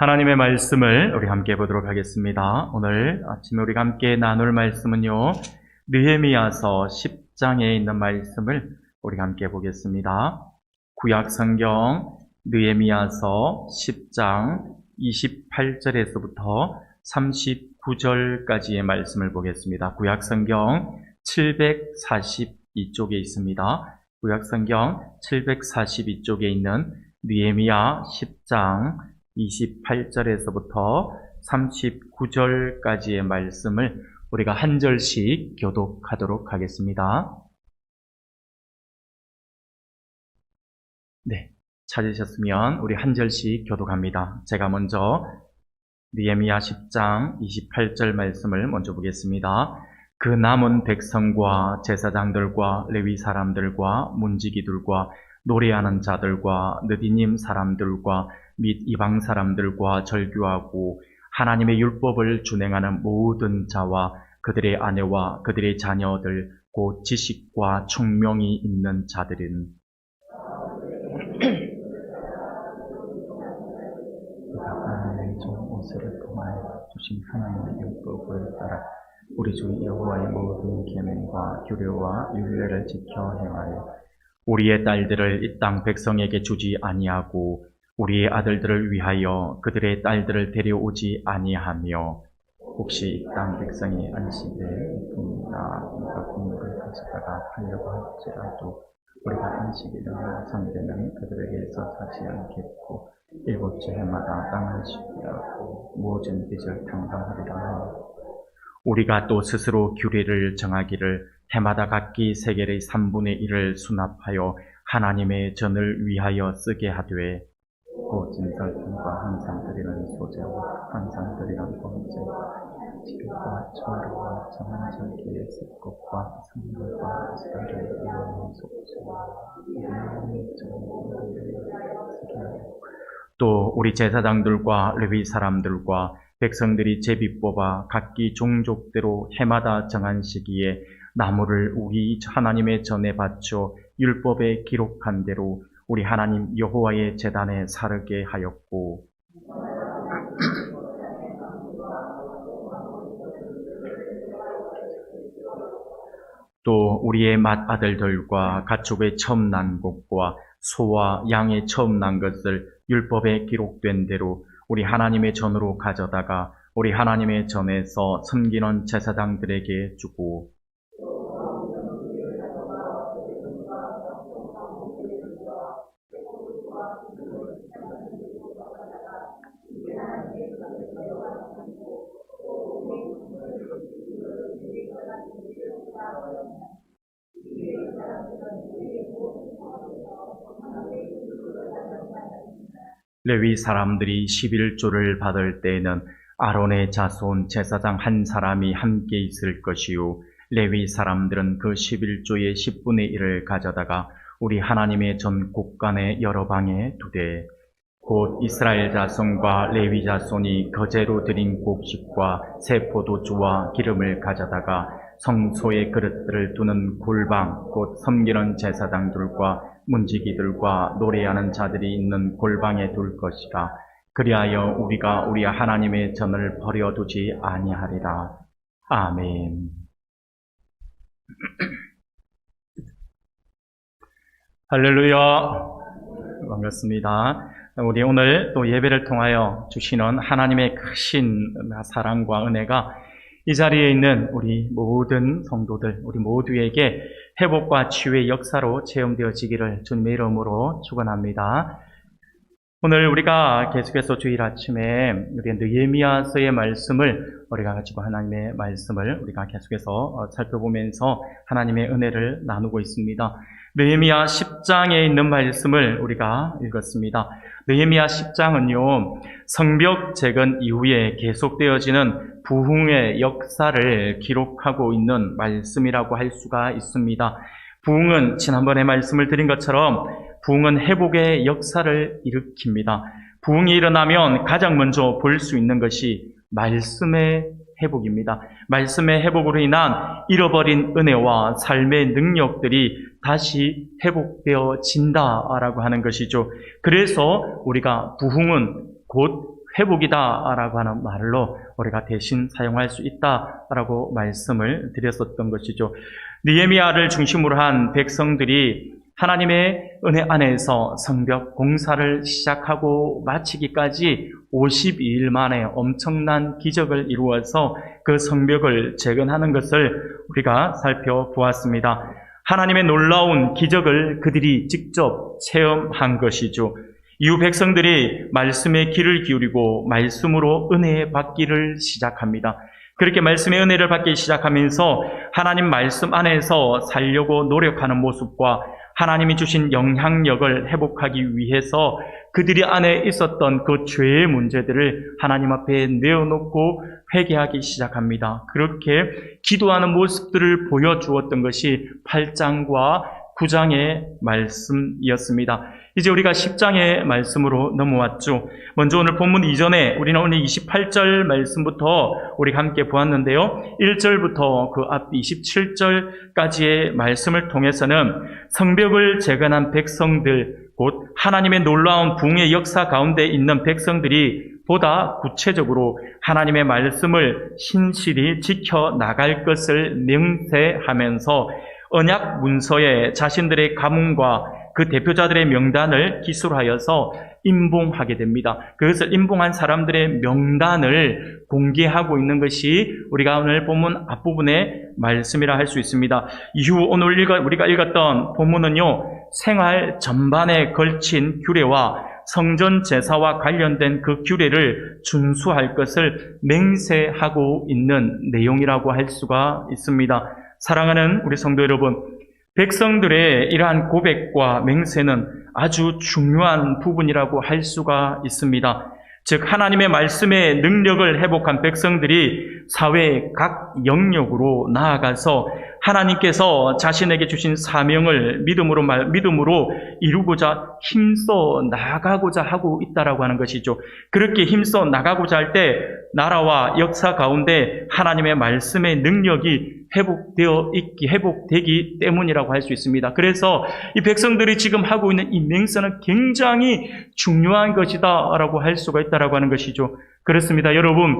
하나님의 말씀을 우리 함께 보도록 하겠습니다. 오늘 아침에 우리가 함께 나눌 말씀은요, 느헤미야서 10장에 있는 말씀을 우리가 함께 보겠습니다. 구약 성경 느헤미야서 10장 28절에서부터 39절까지의 말씀을 보겠습니다. 구약 성경 742쪽에 있습니다. 구약 성경 742쪽에 있는 느헤미야 10장 28절에서부터 39절까지의 말씀을 우리가 한 절씩 교독하도록 하겠습니다. 네, 찾으셨으면 우리 한 절씩 교독합니다. 제가 먼저 느헤미야 10장 28절 말씀을 먼저 보겠습니다. 그 남은 백성과 제사장들과 레위 사람들과 문지기들과 노래하는 자들과 느디님 사람들과 및 이방 사람들과 절규하고 하나님의 율법을 준행하는 모든 자와 그들의 아내와 그들의 자녀들 곧 지식과 총명이 있는 자들은 하나님의 종 모세를 통하여 주신 하나님의 율법을 따라 우리 주 여호와의 모든 계명과 규례와 율례를 지켜 행하여 우리의 딸들을 이 땅 백성에게 주지 아니하고 우리의 아들들을 위하여 그들의 딸들을 데려오지 아니하며 혹시 이 땅 백성이 안식에 품이나 국물을 가져다가 팔려고 할지라도 우리가 안식일을 상대는 그들에게서 사지 않겠고 일곱째 해마다 땅 안식이라고 모든 빚을 탕감하리라 하고 우리가 또 스스로 규례를 정하기를 해마다 각기 세겔의 3분의 1을 수납하여 하나님의 전을 위하여 쓰게 하되 곧 진설품과 항상 드리는 소재와 항상 드리는 번제와 지극과 철과 정한 절기의 습곡과 성물과 이스라엘의 이런 속죄와 이런 정의를 쓰게 하여 또 우리 제사장들과 레위 사람들과 백성들이 제비 뽑아 각기 종족대로 해마다 정한 시기에 나무를 우리 하나님의 전에 바쳐 율법에 기록한 대로 우리 하나님 여호와의 제단에 사르게 하였고 또 우리의 맏아들들과 가축의 처음 난 것과 소와 양의 처음 난 것을 율법에 기록된 대로 우리 하나님의 전으로 가져다가 우리 하나님의 전에서 섬기는 제사장들에게 주고 레위 사람들이 11조를 받을 때에는 아론의 자손 제사장 한 사람이 함께 있을 것이요 레위 사람들은 그 11조의 10분의 1을 가져다가 우리 하나님의 전 곳간의 여러 방에 두되 곧 이스라엘 자손과 레위 자손이 거제로 드린 곡식과 새 포도주와 기름을 가져다가 성소의 그릇들을 두는 골방 곧 섬기는 제사장들과 문지기들과 노래하는 자들이 있는 골방에 둘 것이라. 그리하여 우리가 우리 하나님의 전을 버려두지 아니하리라. 아멘. 할렐루야. 반갑습니다. 우리 오늘 또 예배를 통하여 주시는 하나님의 크신 사랑과 은혜가 이 자리에 있는 우리 모든 성도들, 우리 모두에게 회복과 치유의 역사로 체험되어지기를 주님의 이름으로 축원합니다. 오늘 우리가 계속해서 주일 아침에 우리 느헤미야서의 말씀을 우리가 가지고 하나님의 말씀을 우리가 계속해서 살펴보면서 하나님의 은혜를 나누고 있습니다. 느헤미야 10장에 있는 말씀을 우리가 읽었습니다. 느헤미야 10장은요, 성벽 재건 이후에 계속되어지는 부흥의 역사를 기록하고 있는 말씀이라고 할 수가 있습니다. 부흥은 지난번에 말씀을 드린 것처럼 부흥은 회복의 역사를 일으킵니다. 부흥이 일어나면 가장 먼저 볼 수 있는 것이 말씀의 회복입니다. 말씀의 회복으로 인한 잃어버린 은혜와 삶의 능력들이 다시 회복되어진다라고 하는 것이죠. 그래서 우리가 부흥은 곧 회복이다라고 하는 말로 우리가 대신 사용할 수 있다라고 말씀을 드렸었던 것이죠. 느헤미야를 중심으로 한 백성들이 하나님의 은혜 안에서 성벽 공사를 시작하고 마치기까지 52일 만에 엄청난 기적을 이루어서 그 성벽을 재건하는 것을 우리가 살펴보았습니다. 하나님의 놀라운 기적을 그들이 직접 체험한 것이죠. 이후 백성들이 말씀에 귀를 기울이고 말씀으로 은혜 받기를 시작합니다. 그렇게 말씀의 은혜를 받기 시작하면서 하나님 말씀 안에서 살려고 노력하는 모습과 하나님이 주신 영향력을 회복하기 위해서 그들이 안에 있었던 그 죄의 문제들을 하나님 앞에 내어놓고 회개하기 시작합니다. 그렇게 기도하는 모습들을 보여주었던 것이 8장과 9장의 말씀이었습니다. 이제 우리가 10장의 말씀으로 넘어왔죠. 먼저 오늘 본문 이전에 우리는 오늘 28절 말씀부터 우리가 함께 보았는데요. 1절부터 그 앞 27절까지의 말씀을 통해서는 성벽을 재건한 백성들, 곧 하나님의 놀라운 부흥의 역사 가운데 있는 백성들이 보다 구체적으로 하나님의 말씀을 신실히 지켜나갈 것을 명세하면서 언약 문서에 자신들의 가문과 그 대표자들의 명단을 기술하여서 임봉하게 됩니다. 그것을 임봉한 사람들의 명단을 공개하고 있는 것이 우리가 오늘 본문 앞부분의 말씀이라 할 수 있습니다. 이후 오늘 우리가 읽었던 본문은요, 생활 전반에 걸친 규례와 성전 제사와 관련된 그 규례를 준수할 것을 맹세하고 있는 내용이라고 할 수가 있습니다. 사랑하는 우리 성도 여러분, 백성들의 이러한 고백과 맹세는 아주 중요한 부분이라고 할 수가 있습니다. 즉 하나님의 말씀의 능력을 회복한 백성들이 사회의 각 영역으로 나아가서 하나님께서 자신에게 주신 사명을 믿음으로 이루고자 힘써 나가고자 하고 있다라고 하는 것이죠. 그렇게 힘써 나가고자 할 때 나라와 역사 가운데 하나님의 말씀의 능력이 회복되기 때문이라고 할 수 있습니다. 그래서 이 백성들이 지금 하고 있는 이 맹세는 굉장히 중요한 것이다라고 할 수가 있다라고 하는 것이죠. 그렇습니다. 여러분,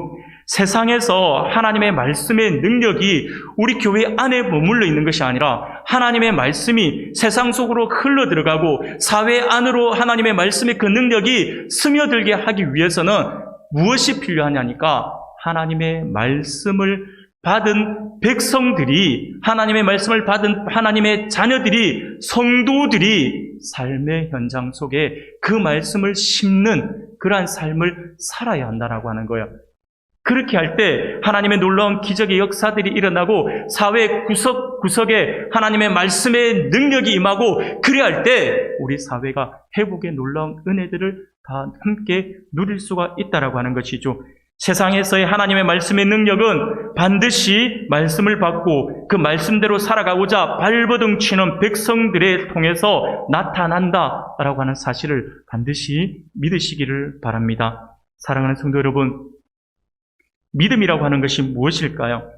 세상에서 하나님의 말씀의 능력이 우리 교회 안에 머물러 있는 것이 아니라 하나님의 말씀이 세상 속으로 흘러 들어가고 사회 안으로 하나님의 말씀의 그 능력이 스며들게 하기 위해서는 무엇이 필요하냐니까 하나님의 말씀을 받은 백성들이, 하나님의 말씀을 받은 하나님의 자녀들이, 성도들이 삶의 현장 속에 그 말씀을 심는 그러한 삶을 살아야 한다라고 하는 거예요. 그렇게 할 때 하나님의 놀라운 기적의 역사들이 일어나고 사회 구석구석에 하나님의 말씀의 능력이 임하고, 그래야 할 때 우리 사회가 회복의 놀라운 은혜들을 다 함께 누릴 수가 있다라고 하는 것이죠. 세상에서의 하나님의 말씀의 능력은 반드시 말씀을 받고 그 말씀대로 살아가고자 발버둥 치는 백성들에 통해서 나타난다라고 하는 사실을 반드시 믿으시기를 바랍니다. 사랑하는 성도 여러분, 믿음이라고 하는 것이 무엇일까요?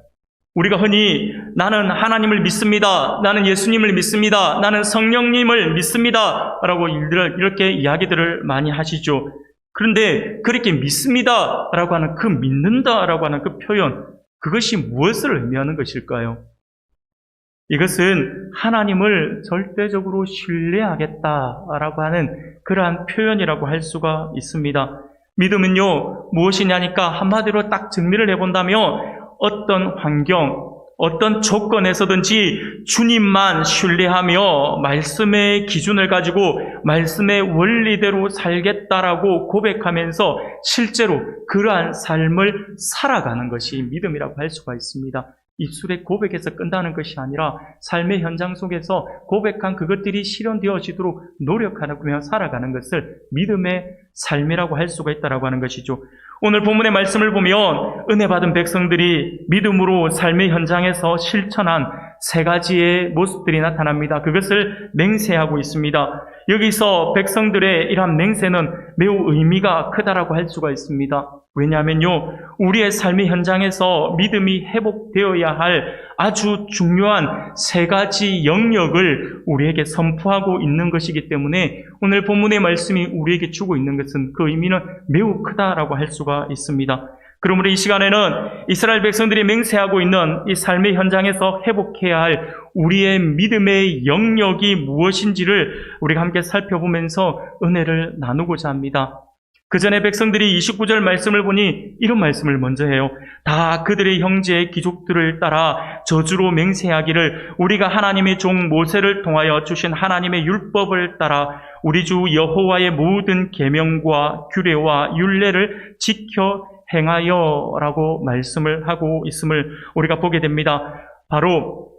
우리가 흔히 나는 하나님을 믿습니다, 나는 예수님을 믿습니다, 나는 성령님을 믿습니다 라고 이렇게 이야기들을 많이 하시죠. 그런데 그렇게 믿습니다라고 하는 그 믿는다라고 하는 그 표현, 그것이 무엇을 의미하는 것일까요? 이것은 하나님을 절대적으로 신뢰하겠다라고 하는 그러한 표현이라고 할 수가 있습니다. 믿음은요, 무엇이냐니까 한마디로 딱 정리를 해본다면 어떤 환경, 어떤 조건에서든지 주님만 신뢰하며 말씀의 기준을 가지고 말씀의 원리대로 살겠다라고 고백하면서 실제로 그러한 삶을 살아가는 것이 믿음이라고 할 수가 있습니다. 입술의 고백에서 끝나는 것이 아니라 삶의 현장 속에서 고백한 그것들이 실현되어지도록 노력하며 살아가는 것을 믿음의 삶이라고 할 수가 있다고 하는 것이죠. 오늘 본문의 말씀을 보면 은혜 받은 백성들이 믿음으로 삶의 현장에서 실천한 세 가지의 모습들이 나타납니다. 그것을 맹세하고 있습니다. 여기서 백성들의 이러한 맹세는 매우 의미가 크다라고 할 수가 있습니다. 왜냐하면요, 우리의 삶의 현장에서 믿음이 회복되어야 할 아주 중요한 세 가지 영역을 우리에게 선포하고 있는 것이기 때문에 오늘 본문의 말씀이 우리에게 주고 있는 것은 그 의미는 매우 크다라고 할 수가 있습니다. 그러므로 이 시간에는 이스라엘 백성들이 맹세하고 있는 이 삶의 현장에서 회복해야 할 우리의 믿음의 영역이 무엇인지를 우리가 함께 살펴보면서 은혜를 나누고자 합니다. 그 전에 백성들이 29절 말씀을 보니 이런 말씀을 먼저 해요. 다 그들의 형제 귀족들을 따라 저주로 맹세하기를 우리가 하나님의 종 모세를 통하여 주신 하나님의 율법을 따라 우리 주 여호와의 모든 계명과 규례와 율례를 지켜 행하여라고 말씀을 하고 있음을 우리가 보게 됩니다. 바로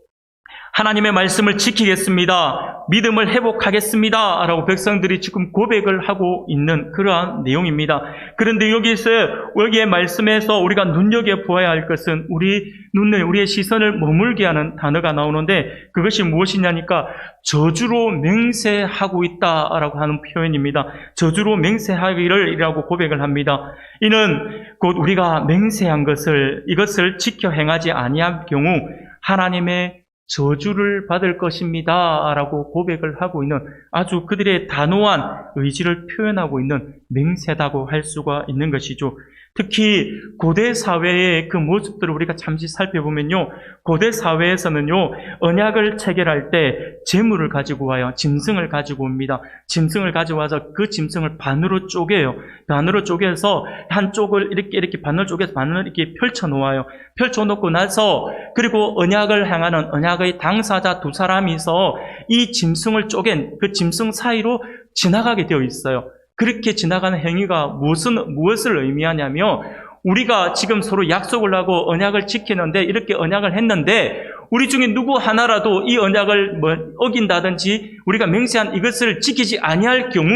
하나님의 말씀을 지키겠습니다. 믿음을 회복하겠습니다. 라고 백성들이 지금 고백을 하고 있는 그러한 내용입니다. 그런데 여기에 말씀에서 우리가 눈여겨보아야 할 것은 우리의 시선을 머물게 하는 단어가 나오는데 그것이 무엇이냐니까 저주로 맹세하고 있다라고 하는 표현입니다. 저주로 맹세하기를 이라고 고백을 합니다. 이는 곧 우리가 맹세한 이것을 지켜 행하지 아니할 경우 하나님의 저주를 받을 것입니다. 라고 고백을 하고 있는 아주 그들의 단호한 의지를 표현하고 있는 맹세다고 할 수가 있는 것이죠. 특히 고대 사회의 그 모습들을 우리가 잠시 살펴보면요. 고대 사회에서는요, 언약을 체결할 때 재물을 가지고 와요. 짐승을 가지고 옵니다. 짐승을 가져와서 그 짐승을 반으로 쪼개요. 반으로 쪼개서 한쪽을 이렇게 반을 쪼개서 반을 이렇게 펼쳐 놓아요. 펼쳐 놓고 나서 그리고 언약을 향하는 언약의 당사자 두 사람이서 이 짐승을 쪼갠 그 짐승 사이로 지나가게 되어 있어요. 그렇게 지나가는 행위가 무엇을 의미하냐면 우리가 지금 서로 약속을 하고 언약을 지키는데 이렇게 언약을 했는데 우리 중에 누구 하나라도 이 언약을 어긴다든지 우리가 맹세한 이것을 지키지 아니할 경우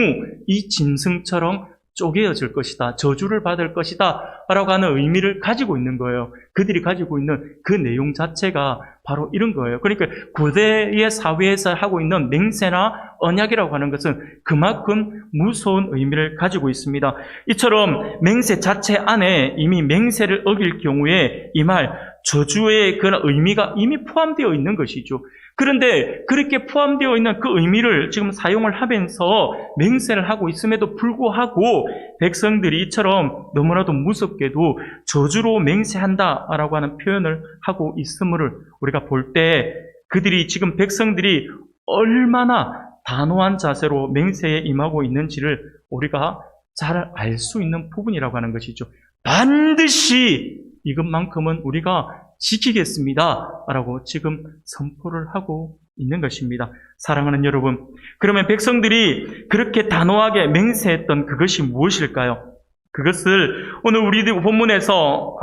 이 짐승처럼 쪼개어질 것이다. 저주를 받을 것이다. 라고 하는 의미를 가지고 있는 거예요. 그들이 가지고 있는 그 내용 자체가 바로 이런 거예요. 그러니까 고대의 사회에서 하고 있는 맹세나 언약이라고 하는 것은 그만큼 무서운 의미를 가지고 있습니다. 이처럼 맹세 자체 안에 이미 맹세를 어길 경우에 이 말 저주의 그런 의미가 이미 포함되어 있는 것이죠. 그런데 그렇게 포함되어 있는 그 의미를 지금 사용을 하면서 맹세를 하고 있음에도 불구하고 백성들이 이처럼 너무나도 무섭게도 저주로 맹세한다라고 하는 표현을 하고 있음을 우리가 볼 때 그들이 지금 백성들이 얼마나 단호한 자세로 맹세에 임하고 있는지를 우리가 잘 알 수 있는 부분이라고 하는 것이죠. 반드시 이것만큼은 우리가 지키겠습니다. 라고 지금 선포를 하고 있는 것입니다. 사랑하는 여러분, 그러면 백성들이 그렇게 단호하게 맹세했던 그것이 무엇일까요? 그것을 오늘 우리 본문에서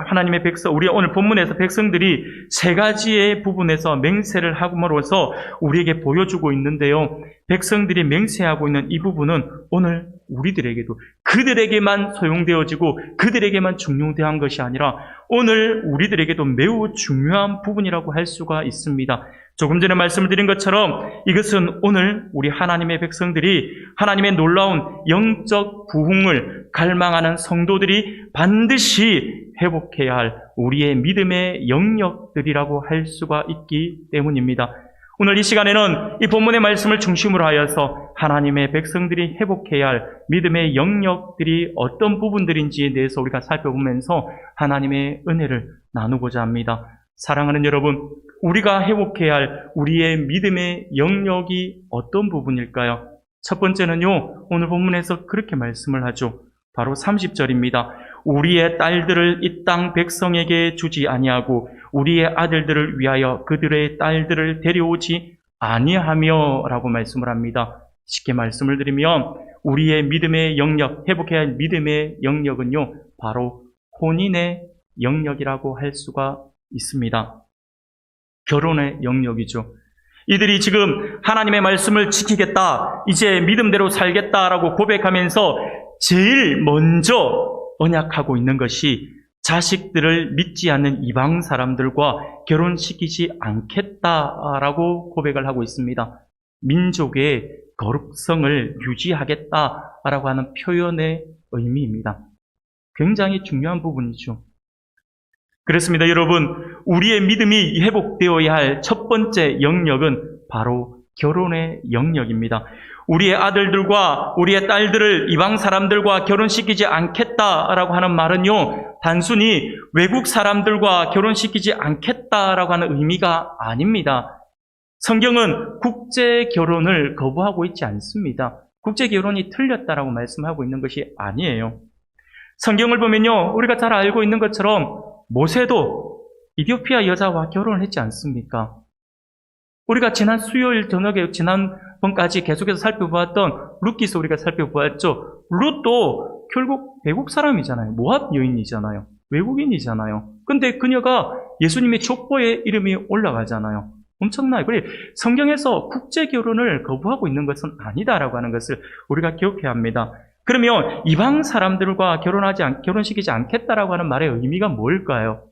우리 오늘 본문에서 백성들이 세 가지의 부분에서 맹세를 함으로써 우리에게 보여주고 있는데요. 백성들이 맹세하고 있는 이 부분은 오늘 우리들에게도 그들에게만 소용되어지고 그들에게만 중용되한 것이 아니라 오늘 우리들에게도 매우 중요한 부분이라고 할 수가 있습니다. 조금 전에 말씀을 드린 것처럼 이것은 오늘 우리 하나님의 백성들이 하나님의 놀라운 영적 부흥을 갈망하는 성도들이 반드시 회복해야 할 우리의 믿음의 영역들이라고 할 수가 있기 때문입니다. 오늘 이 시간에는 이 본문의 말씀을 중심으로 하여서 하나님의 백성들이 회복해야 할 믿음의 영역들이 어떤 부분들인지에 대해서 우리가 살펴보면서 하나님의 은혜를 나누고자 합니다. 사랑하는 여러분, 우리가 회복해야 할 우리의 믿음의 영역이 어떤 부분일까요? 첫 번째는요, 오늘 본문에서 그렇게 말씀을 하죠. 바로 30절입니다. 우리의 딸들을 이 땅 백성에게 주지 아니하고 우리의 아들들을 위하여 그들의 딸들을 데려오지 아니하며 라고 말씀을 합니다. 쉽게 말씀을 드리면 우리의 믿음의 영역, 회복해야 할 믿음의 영역은요, 바로 혼인의 영역이라고 할 수가 있습니다. 결혼의 영역이죠. 이들이 지금 하나님의 말씀을 지키겠다, 이제 믿음대로 살겠다라고 고백하면서 제일 먼저 언약하고 있는 것이 자식들을 믿지 않는 이방 사람들과 결혼시키지 않겠다라고 고백을 하고 있습니다. 민족의 거룩성을 유지하겠다라고 하는 표현의 의미입니다. 굉장히 중요한 부분이죠. 그렇습니다. 여러분, 우리의 믿음이 회복되어야 할 첫 번째 영역은 바로 결혼의 영역입니다. 우리의 아들들과 우리의 딸들을 이방 사람들과 결혼시키지 않겠다라고 하는 말은요, 단순히 외국 사람들과 결혼시키지 않겠다라고 하는 의미가 아닙니다. 성경은 국제 결혼을 거부하고 있지 않습니다. 국제 결혼이 틀렸다라고 말씀하고 있는 것이 아니에요. 성경을 보면요, 우리가 잘 알고 있는 것처럼 모세도 이디오피아 여자와 결혼을 했지 않습니까? 우리가 지난 수요일 저녁에 지난번까지 계속해서 살펴보았던 룻기서 우리가 살펴보았죠. 룻도 결국 외국 사람이잖아요. 모압 여인이잖아요. 외국인이잖아요. 근데 그녀가 예수님의 족보에 이름이 올라가잖아요. 엄청나요. 그래, 성경에서 국제 결혼을 거부하고 있는 것은 아니다라고 하는 것을 우리가 기억해야 합니다. 그러면 이방 사람들과 결혼시키지 않겠다라고 하는 말의 의미가 뭘까요?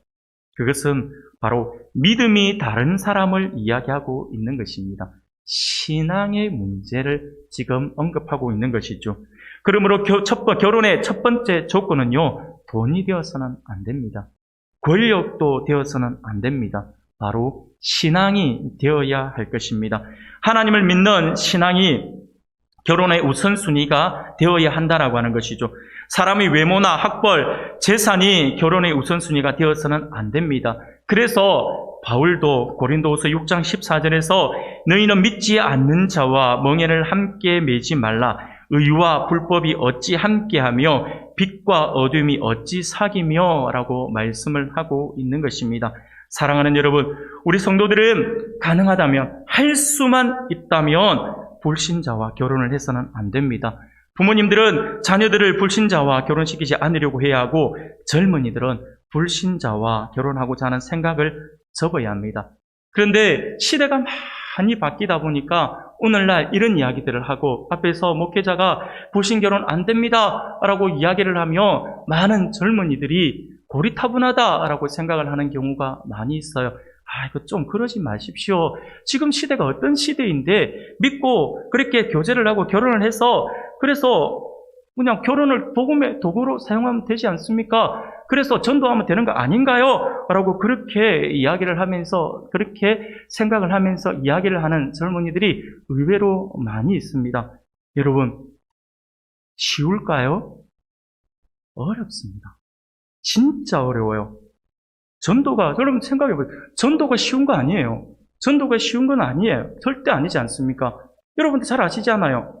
그것은 바로 믿음이 다른 사람을 이야기하고 있는 것입니다. 신앙의 문제를 지금 언급하고 있는 것이죠. 그러므로 결혼의 첫 번째 조건은요, 돈이 되어서는 안 됩니다. 권력도 되어서는 안 됩니다. 바로 신앙이 되어야 할 것입니다. 하나님을 믿는 신앙이 결혼의 우선순위가 되어야 한다라고 하는 것이죠. 사람의 외모나 학벌, 재산이 결혼의 우선순위가 되어서는 안 됩니다. 그래서 바울도 고린도후서 6장 14절에서 너희는 믿지 않는 자와 멍에를 함께 매지 말라. 의와 불법이 어찌 함께하며 빛과 어둠이 어찌 사귀며 라고 말씀을 하고 있는 것입니다. 사랑하는 여러분, 우리 성도들은 가능하다면, 할 수만 있다면 불신자와 결혼을 해서는 안 됩니다. 부모님들은 자녀들을 불신자와 결혼시키지 않으려고 해야 하고, 젊은이들은 불신자와 결혼하고자 하는 생각을 접어야 합니다. 그런데 시대가 많이 바뀌다 보니까 오늘날 이런 이야기들을 하고, 앞에서 목회자가 불신 결혼 안 됩니다 라고 이야기를 하며 많은 젊은이들이 고리타분하다라고 생각을 하는 경우가 많이 있어요. 이거 좀 그러지 마십시오. 지금 시대가 어떤 시대인데 믿고 그렇게 교제를 하고 결혼을 해서, 그래서 그냥 결혼을 도구로 사용하면 되지 않습니까? 그래서 전도하면 되는 거 아닌가요? 라고 그렇게 이야기를 하면서, 그렇게 생각을 하면서 이야기를 하는 젊은이들이 의외로 많이 있습니다. 여러분, 쉬울까요? 어렵습니다. 진짜 어려워요. 전도가, 여러분 생각해보세요. 전도가 쉬운 거 아니에요. 전도가 쉬운 건 아니에요. 절대 아니지 않습니까? 여러분들 잘 아시잖아요.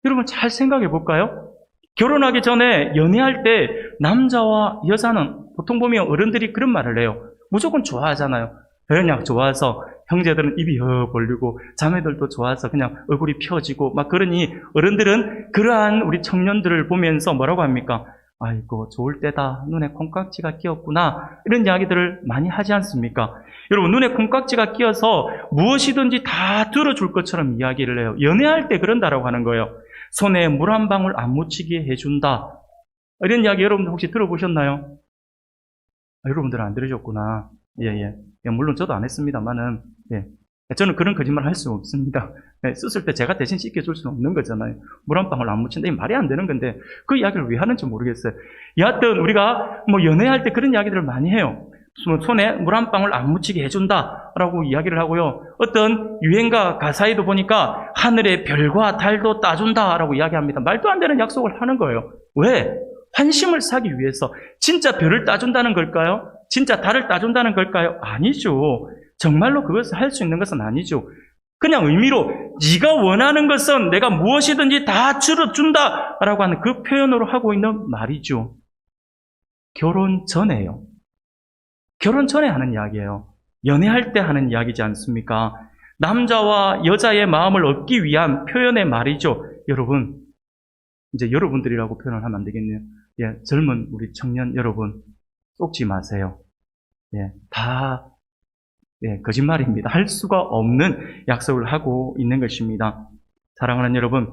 여러분 잘 생각해 볼까요? 결혼하기 전에 연애할 때 남자와 여자는 보통 보면 어른들이 그런 말을 해요. 무조건 좋아하잖아요. 그냥 좋아서 형제들은 입이 벌리고 자매들도 좋아서 그냥 얼굴이 펴지고 막 그러니 어른들은 그러한 우리 청년들을 보면서 뭐라고 합니까? 아이고 좋을 때다. 눈에 콩깍지가 끼었구나. 이런 이야기들을 많이 하지 않습니까? 여러분 눈에 콩깍지가 끼어서 무엇이든지 다 들어줄 것처럼 이야기를 해요. 연애할 때 그런다라고 하는 거예요. 손에 물 한 방울 안 묻히게 해준다. 이런 이야기 여러분들 혹시 들어보셨나요? 여러분들은 안 들으셨구나. 예. 물론 저도 안 했습니다만은, 예. 저는 그런 거짓말 할 수 없습니다. 예, 썼을 때 제가 대신 씻겨줄 수는 없는 거잖아요. 물 한 방울 안 묻힌다. 이 말이 안 되는 건데, 그 이야기를 왜 하는지 모르겠어요. 여하튼, 우리가 연애할 때 그런 이야기들을 많이 해요. 손에 물 한 방울 안 묻히게 해준다. 라고 이야기를 하고요. 어떤 유행가 가사에도 보니까, 하늘의 별과 달도 따준다. 라고 이야기합니다. 말도 안 되는 약속을 하는 거예요. 왜? 환심을 사기 위해서. 진짜 별을 따준다는 걸까요? 진짜 달을 따준다는 걸까요? 아니죠. 정말로 그것을 할 수 있는 것은 아니죠. 그냥 의미로 네가 원하는 것은 내가 무엇이든지 다 줄여준다 라고 하는 그 표현으로 하고 있는 말이죠. 결혼 전에요. 결혼 전에 하는 이야기예요. 연애할 때 하는 이야기지 않습니까? 남자와 여자의 마음을 얻기 위한 표현의 말이죠. 여러분, 이제 여러분들이라고 표현을 하면 안 되겠네요. 예, 젊은 우리 청년 여러분, 속지 마세요. 예, 거짓말입니다. 할 수가 없는 약속을 하고 있는 것입니다. 사랑하는 여러분,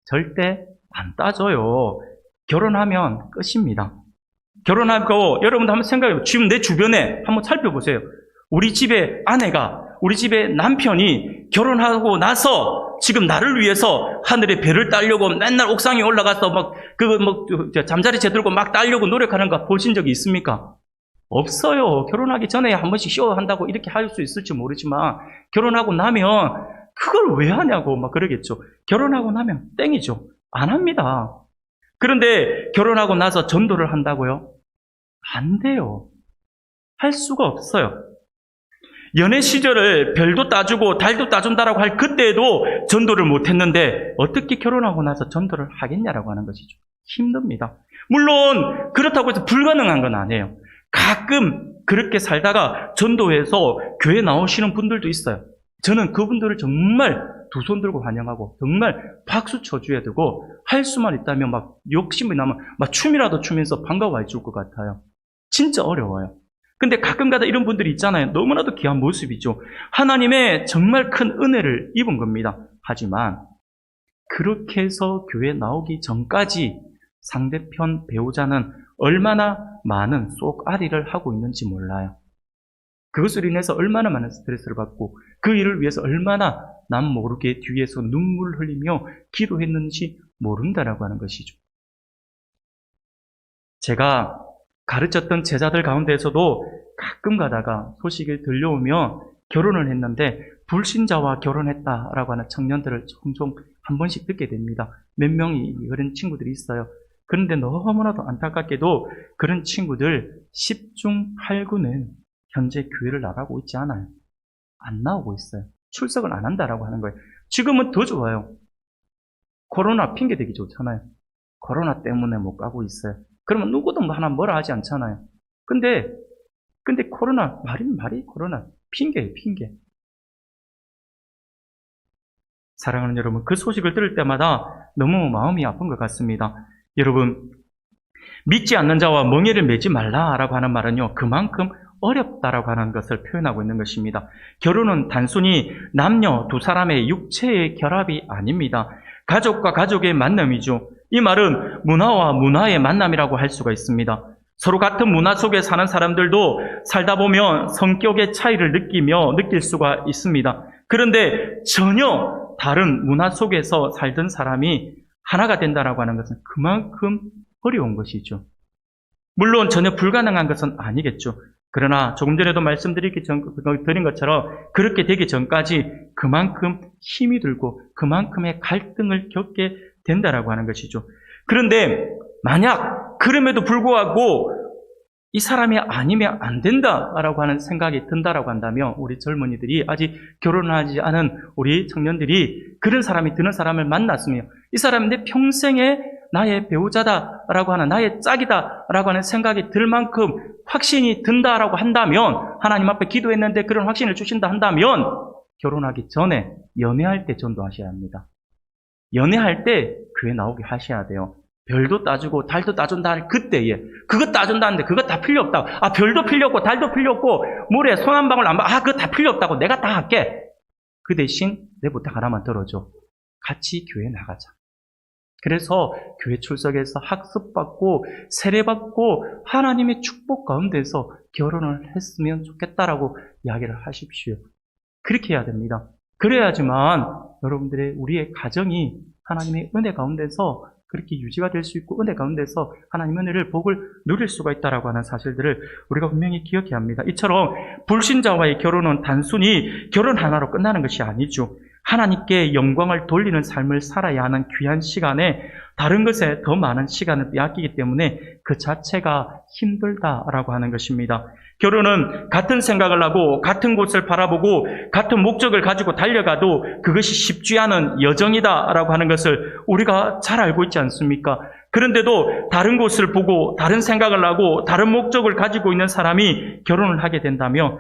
절대 안 따져요. 결혼하면 끝입니다. 결혼하고 여러분도 한번 생각해보세요. 지금 내 주변에 한번 살펴보세요. 우리 집의 아내가, 우리 집의 남편이 결혼하고 나서 지금 나를 위해서 하늘에 별을 따려고 맨날 옥상에 올라가서 잠자리 재들고 막 따려고 노력하는 거 보신 적이 있습니까? 없어요. 결혼하기 전에 한 번씩 쇼한다고 이렇게 할 수 있을지 모르지만 결혼하고 나면 그걸 왜 하냐고 막 그러겠죠. 결혼하고 나면 땡이죠. 안 합니다. 그런데 결혼하고 나서 전도를 한다고요? 안 돼요. 할 수가 없어요. 연애 시절을 별도 따주고 달도 따준다라고 할 그때에도 전도를 못했는데 어떻게 결혼하고 나서 전도를 하겠냐라고 하는 것이죠. 힘듭니다. 물론 그렇다고 해서 불가능한 건 아니에요. 가끔 그렇게 살다가 전도해서 교회 나오시는 분들도 있어요. 저는 그분들을 정말 두 손 들고 환영하고 정말 박수 쳐줘야 되고 할 수만 있다면 막 욕심이 나면 막 춤이라도 추면서 반가워해 줄 것 같아요. 진짜 어려워요. 근데 가끔가다 이런 분들이 있잖아요. 너무나도 귀한 모습이죠. 하나님의 정말 큰 은혜를 입은 겁니다. 하지만 그렇게 해서 교회 나오기 전까지 상대편 배우자는 얼마나 많은 쏙아리를 하고 있는지 몰라요. 그것으로 인해서 얼마나 많은 스트레스를 받고 그 일을 위해서 얼마나 남 모르게 뒤에서 눈물 흘리며 기도했는지 모른다라고 하는 것이죠. 제가 가르쳤던 제자들 가운데에서도 가끔 가다가 소식이 들려오며 결혼을 했는데 불신자와 결혼했다라고 하는 청년들을 종종 한 번씩 듣게 됩니다. 몇 명이 그런 친구들이 있어요. 그런데 너무나도 안타깝게도 그런 친구들 10중 8구는 현재 교회를 나가고 있지 않아요. 안 나오고 있어요. 출석을 안 한다라고 하는 거예요. 지금은 더 좋아요. 코로나 핑계대기 좋잖아요. 코로나 때문에 못 가고 있어요. 그러면 누구도 뭐라 하지 않잖아요. 근데 코로나, 말이 코로나. 핑계예요, 핑계. 사랑하는 여러분, 그 소식을 들을 때마다 너무 마음이 아픈 것 같습니다. 여러분, 믿지 않는 자와 멍에를 매지 말라라고 하는 말은요, 그만큼 어렵다라고 하는 것을 표현하고 있는 것입니다. 결혼은 단순히 남녀 두 사람의 육체의 결합이 아닙니다. 가족과 가족의 만남이죠. 이 말은 문화와 문화의 만남이라고 할 수가 있습니다. 서로 같은 문화 속에 사는 사람들도 살다 보면 성격의 차이를 느낄 수가 있습니다. 그런데 전혀 다른 문화 속에서 살던 사람이 하나가 된다라고 하는 것은 그만큼 어려운 것이죠. 물론 전혀 불가능한 것은 아니겠죠. 그러나 조금 전에도 드린 것처럼 그렇게 되기 전까지 그만큼 힘이 들고 그만큼의 갈등을 겪게 된다라고 하는 것이죠. 그런데 만약 그럼에도 불구하고 이 사람이 아니면 안 된다라고 하는 생각이 든다라고 한다면 우리 젊은이들이 아직 결혼하지 않은 우리 청년들이 그런 사람이 드는 사람을 만났으면 이 사람은 내 평생에 나의 배우자다라고 하는 나의 짝이다라고 하는 생각이 들 만큼 확신이 든다라고 한다면 하나님 앞에 기도했는데 그런 확신을 주신다 한다면 결혼하기 전에 연애할 때 전도하셔야 합니다. 연애할 때 교회 나오게 하셔야 돼요. 별도 따주고 달도 따준다 그때에 그거 따준다는데 그거 다 필요 없다고. 별도 필요 없고 달도 필요 없고 물에 손 한 방울 안 봐. 그거 다 필요 없다고. 내가 다 할게. 그 대신 내 부탁 하나만 들어줘. 같이 교회 나가자. 그래서 교회 출석해서 학습받고 세례받고 하나님의 축복 가운데서 결혼을 했으면 좋겠다라고 이야기를 하십시오. 그렇게 해야 됩니다. 그래야지만 우리의 가정이 하나님의 은혜 가운데서 그렇게 유지가 될 수 있고 은혜 가운데서 하나님의 은혜를 복을 누릴 수가 있다라고 하는 사실들을 우리가 분명히 기억해야 합니다. 이처럼 불신자와의 결혼은 단순히 결혼 하나로 끝나는 것이 아니죠. 하나님께 영광을 돌리는 삶을 살아야 하는 귀한 시간에 다른 것에 더 많은 시간을 빼앗기기 때문에 그 자체가 힘들다라고 하는 것입니다. 결혼은 같은 생각을 하고 같은 곳을 바라보고 같은 목적을 가지고 달려가도 그것이 쉽지 않은 여정이다라고 하는 것을 우리가 잘 알고 있지 않습니까? 그런데도 다른 곳을 보고 다른 생각을 하고 다른 목적을 가지고 있는 사람이 결혼을 하게 된다면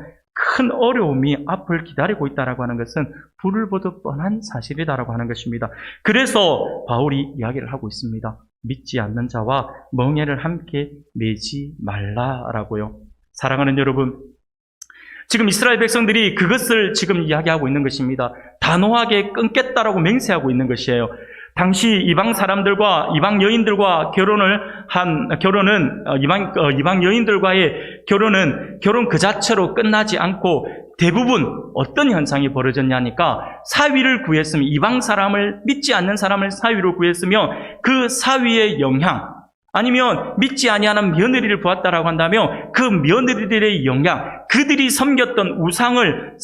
큰 어려움이 앞을 기다리고 있다라고 하는 것은 불을 보듯 뻔한 사실이다라고 하는 것입니다. 그래서 바울이 이야기를 하고 있습니다. 믿지 않는 자와 멍에를 함께 매지 말라라고요. 사랑하는 여러분, 지금 이스라엘 백성들이 그것을 지금 이야기하고 있는 것입니다. 단호하게 끊겠다라고 맹세하고 있는 것이에요. 당시 이방 사람들과 이방 여인들과 이방 여인들과의 결혼 그 자체로 끝나지 않고 대부분 어떤 현상이 벌어졌냐니까 사위를 구했으면 이방 사람을 믿지 않는 사람을 사위로 구했으면 그 사위의 영향 아니면 믿지 아니하는 며느리를 보았다라고 한다면 그 며느리들의 영향 그들이 섬겼던 우상을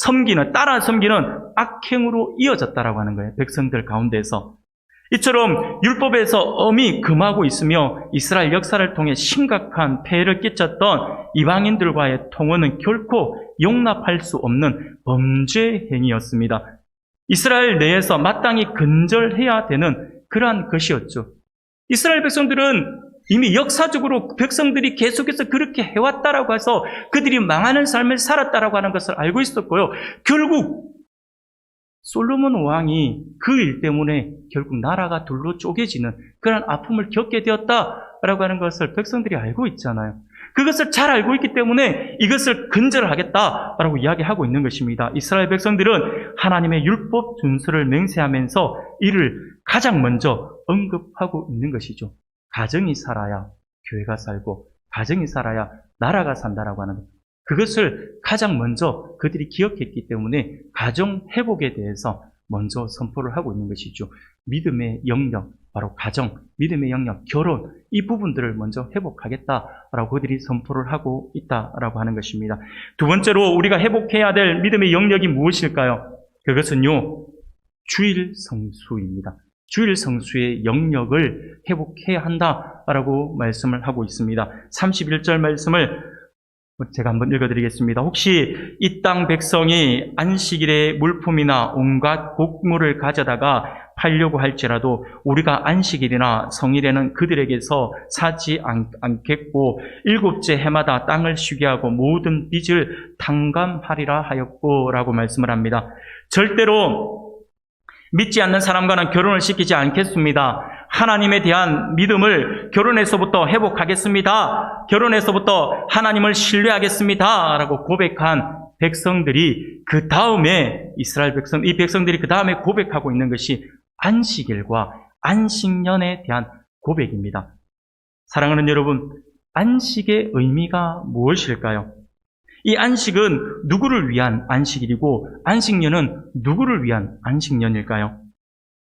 따라 섬기는 악행으로 이어졌다라고 하는 거예요. 백성들 가운데서. 이처럼 율법에서 엄히 금하고 있으며 이스라엘 역사를 통해 심각한 폐해를 끼쳤던 이방인들과의 통혼은 결코 용납할 수 없는 범죄 행위였습니다. 이스라엘 내에서 마땅히 근절해야 되는 그러한 것이었죠. 이스라엘 백성들은 이미 역사적으로 백성들이 계속해서 그렇게 해왔다라고 해서 그들이 망하는 삶을 살았다라고 하는 것을 알고 있었고요. 결국 솔로몬 왕이 그 일 때문에 결국 나라가 둘로 쪼개지는 그런 아픔을 겪게 되었다라고 하는 것을 백성들이 알고 있잖아요. 그것을 잘 알고 있기 때문에 이것을 근절하겠다라고 이야기하고 있는 것입니다. 이스라엘 백성들은 하나님의 율법 준수를 맹세하면서 이를 가장 먼저 언급하고 있는 것이죠. 가정이 살아야 교회가 살고 가정이 살아야 나라가 산다라고 하는 것. 그것을 가장 먼저 그들이 기억했기 때문에 가정 회복에 대해서 먼저 선포를 하고 있는 것이죠. 믿음의 영역, 바로 가정, 믿음의 영역, 결혼, 이 부분들을 먼저 회복하겠다라고 그들이 선포를 하고 있다라고 하는 것입니다. 두 번째로 우리가 회복해야 될 믿음의 영역이 무엇일까요? 그것은요, 주일 성수입니다. 주일 성수의 영역을 회복해야 한다라고 말씀을 하고 있습니다. 31절 말씀을 제가 한번 읽어드리겠습니다. 혹시 이 땅 백성이 안식일에 물품이나 온갖 곡물을 가져다가 팔려고 할지라도 우리가 안식일이나 성일에는 그들에게서 사지 않겠고 일곱째 해마다 땅을 쉬게 하고 모든 빚을 탕감하리라 하였고 라고 말씀을 합니다. 절대로 믿지 않는 사람과는 결혼을 시키지 않겠습니다. 하나님에 대한 믿음을 결혼에서부터 회복하겠습니다. 결혼에서부터 하나님을 신뢰하겠습니다. 라고 고백한 백성들이 그 다음에 이 백성들이 그 다음에 고백하고 있는 것이 안식일과 안식년에 대한 고백입니다. 사랑하는 여러분, 안식의 의미가 무엇일까요? 이 안식은 누구를 위한 안식일이고 안식년은 누구를 위한 안식년일까요?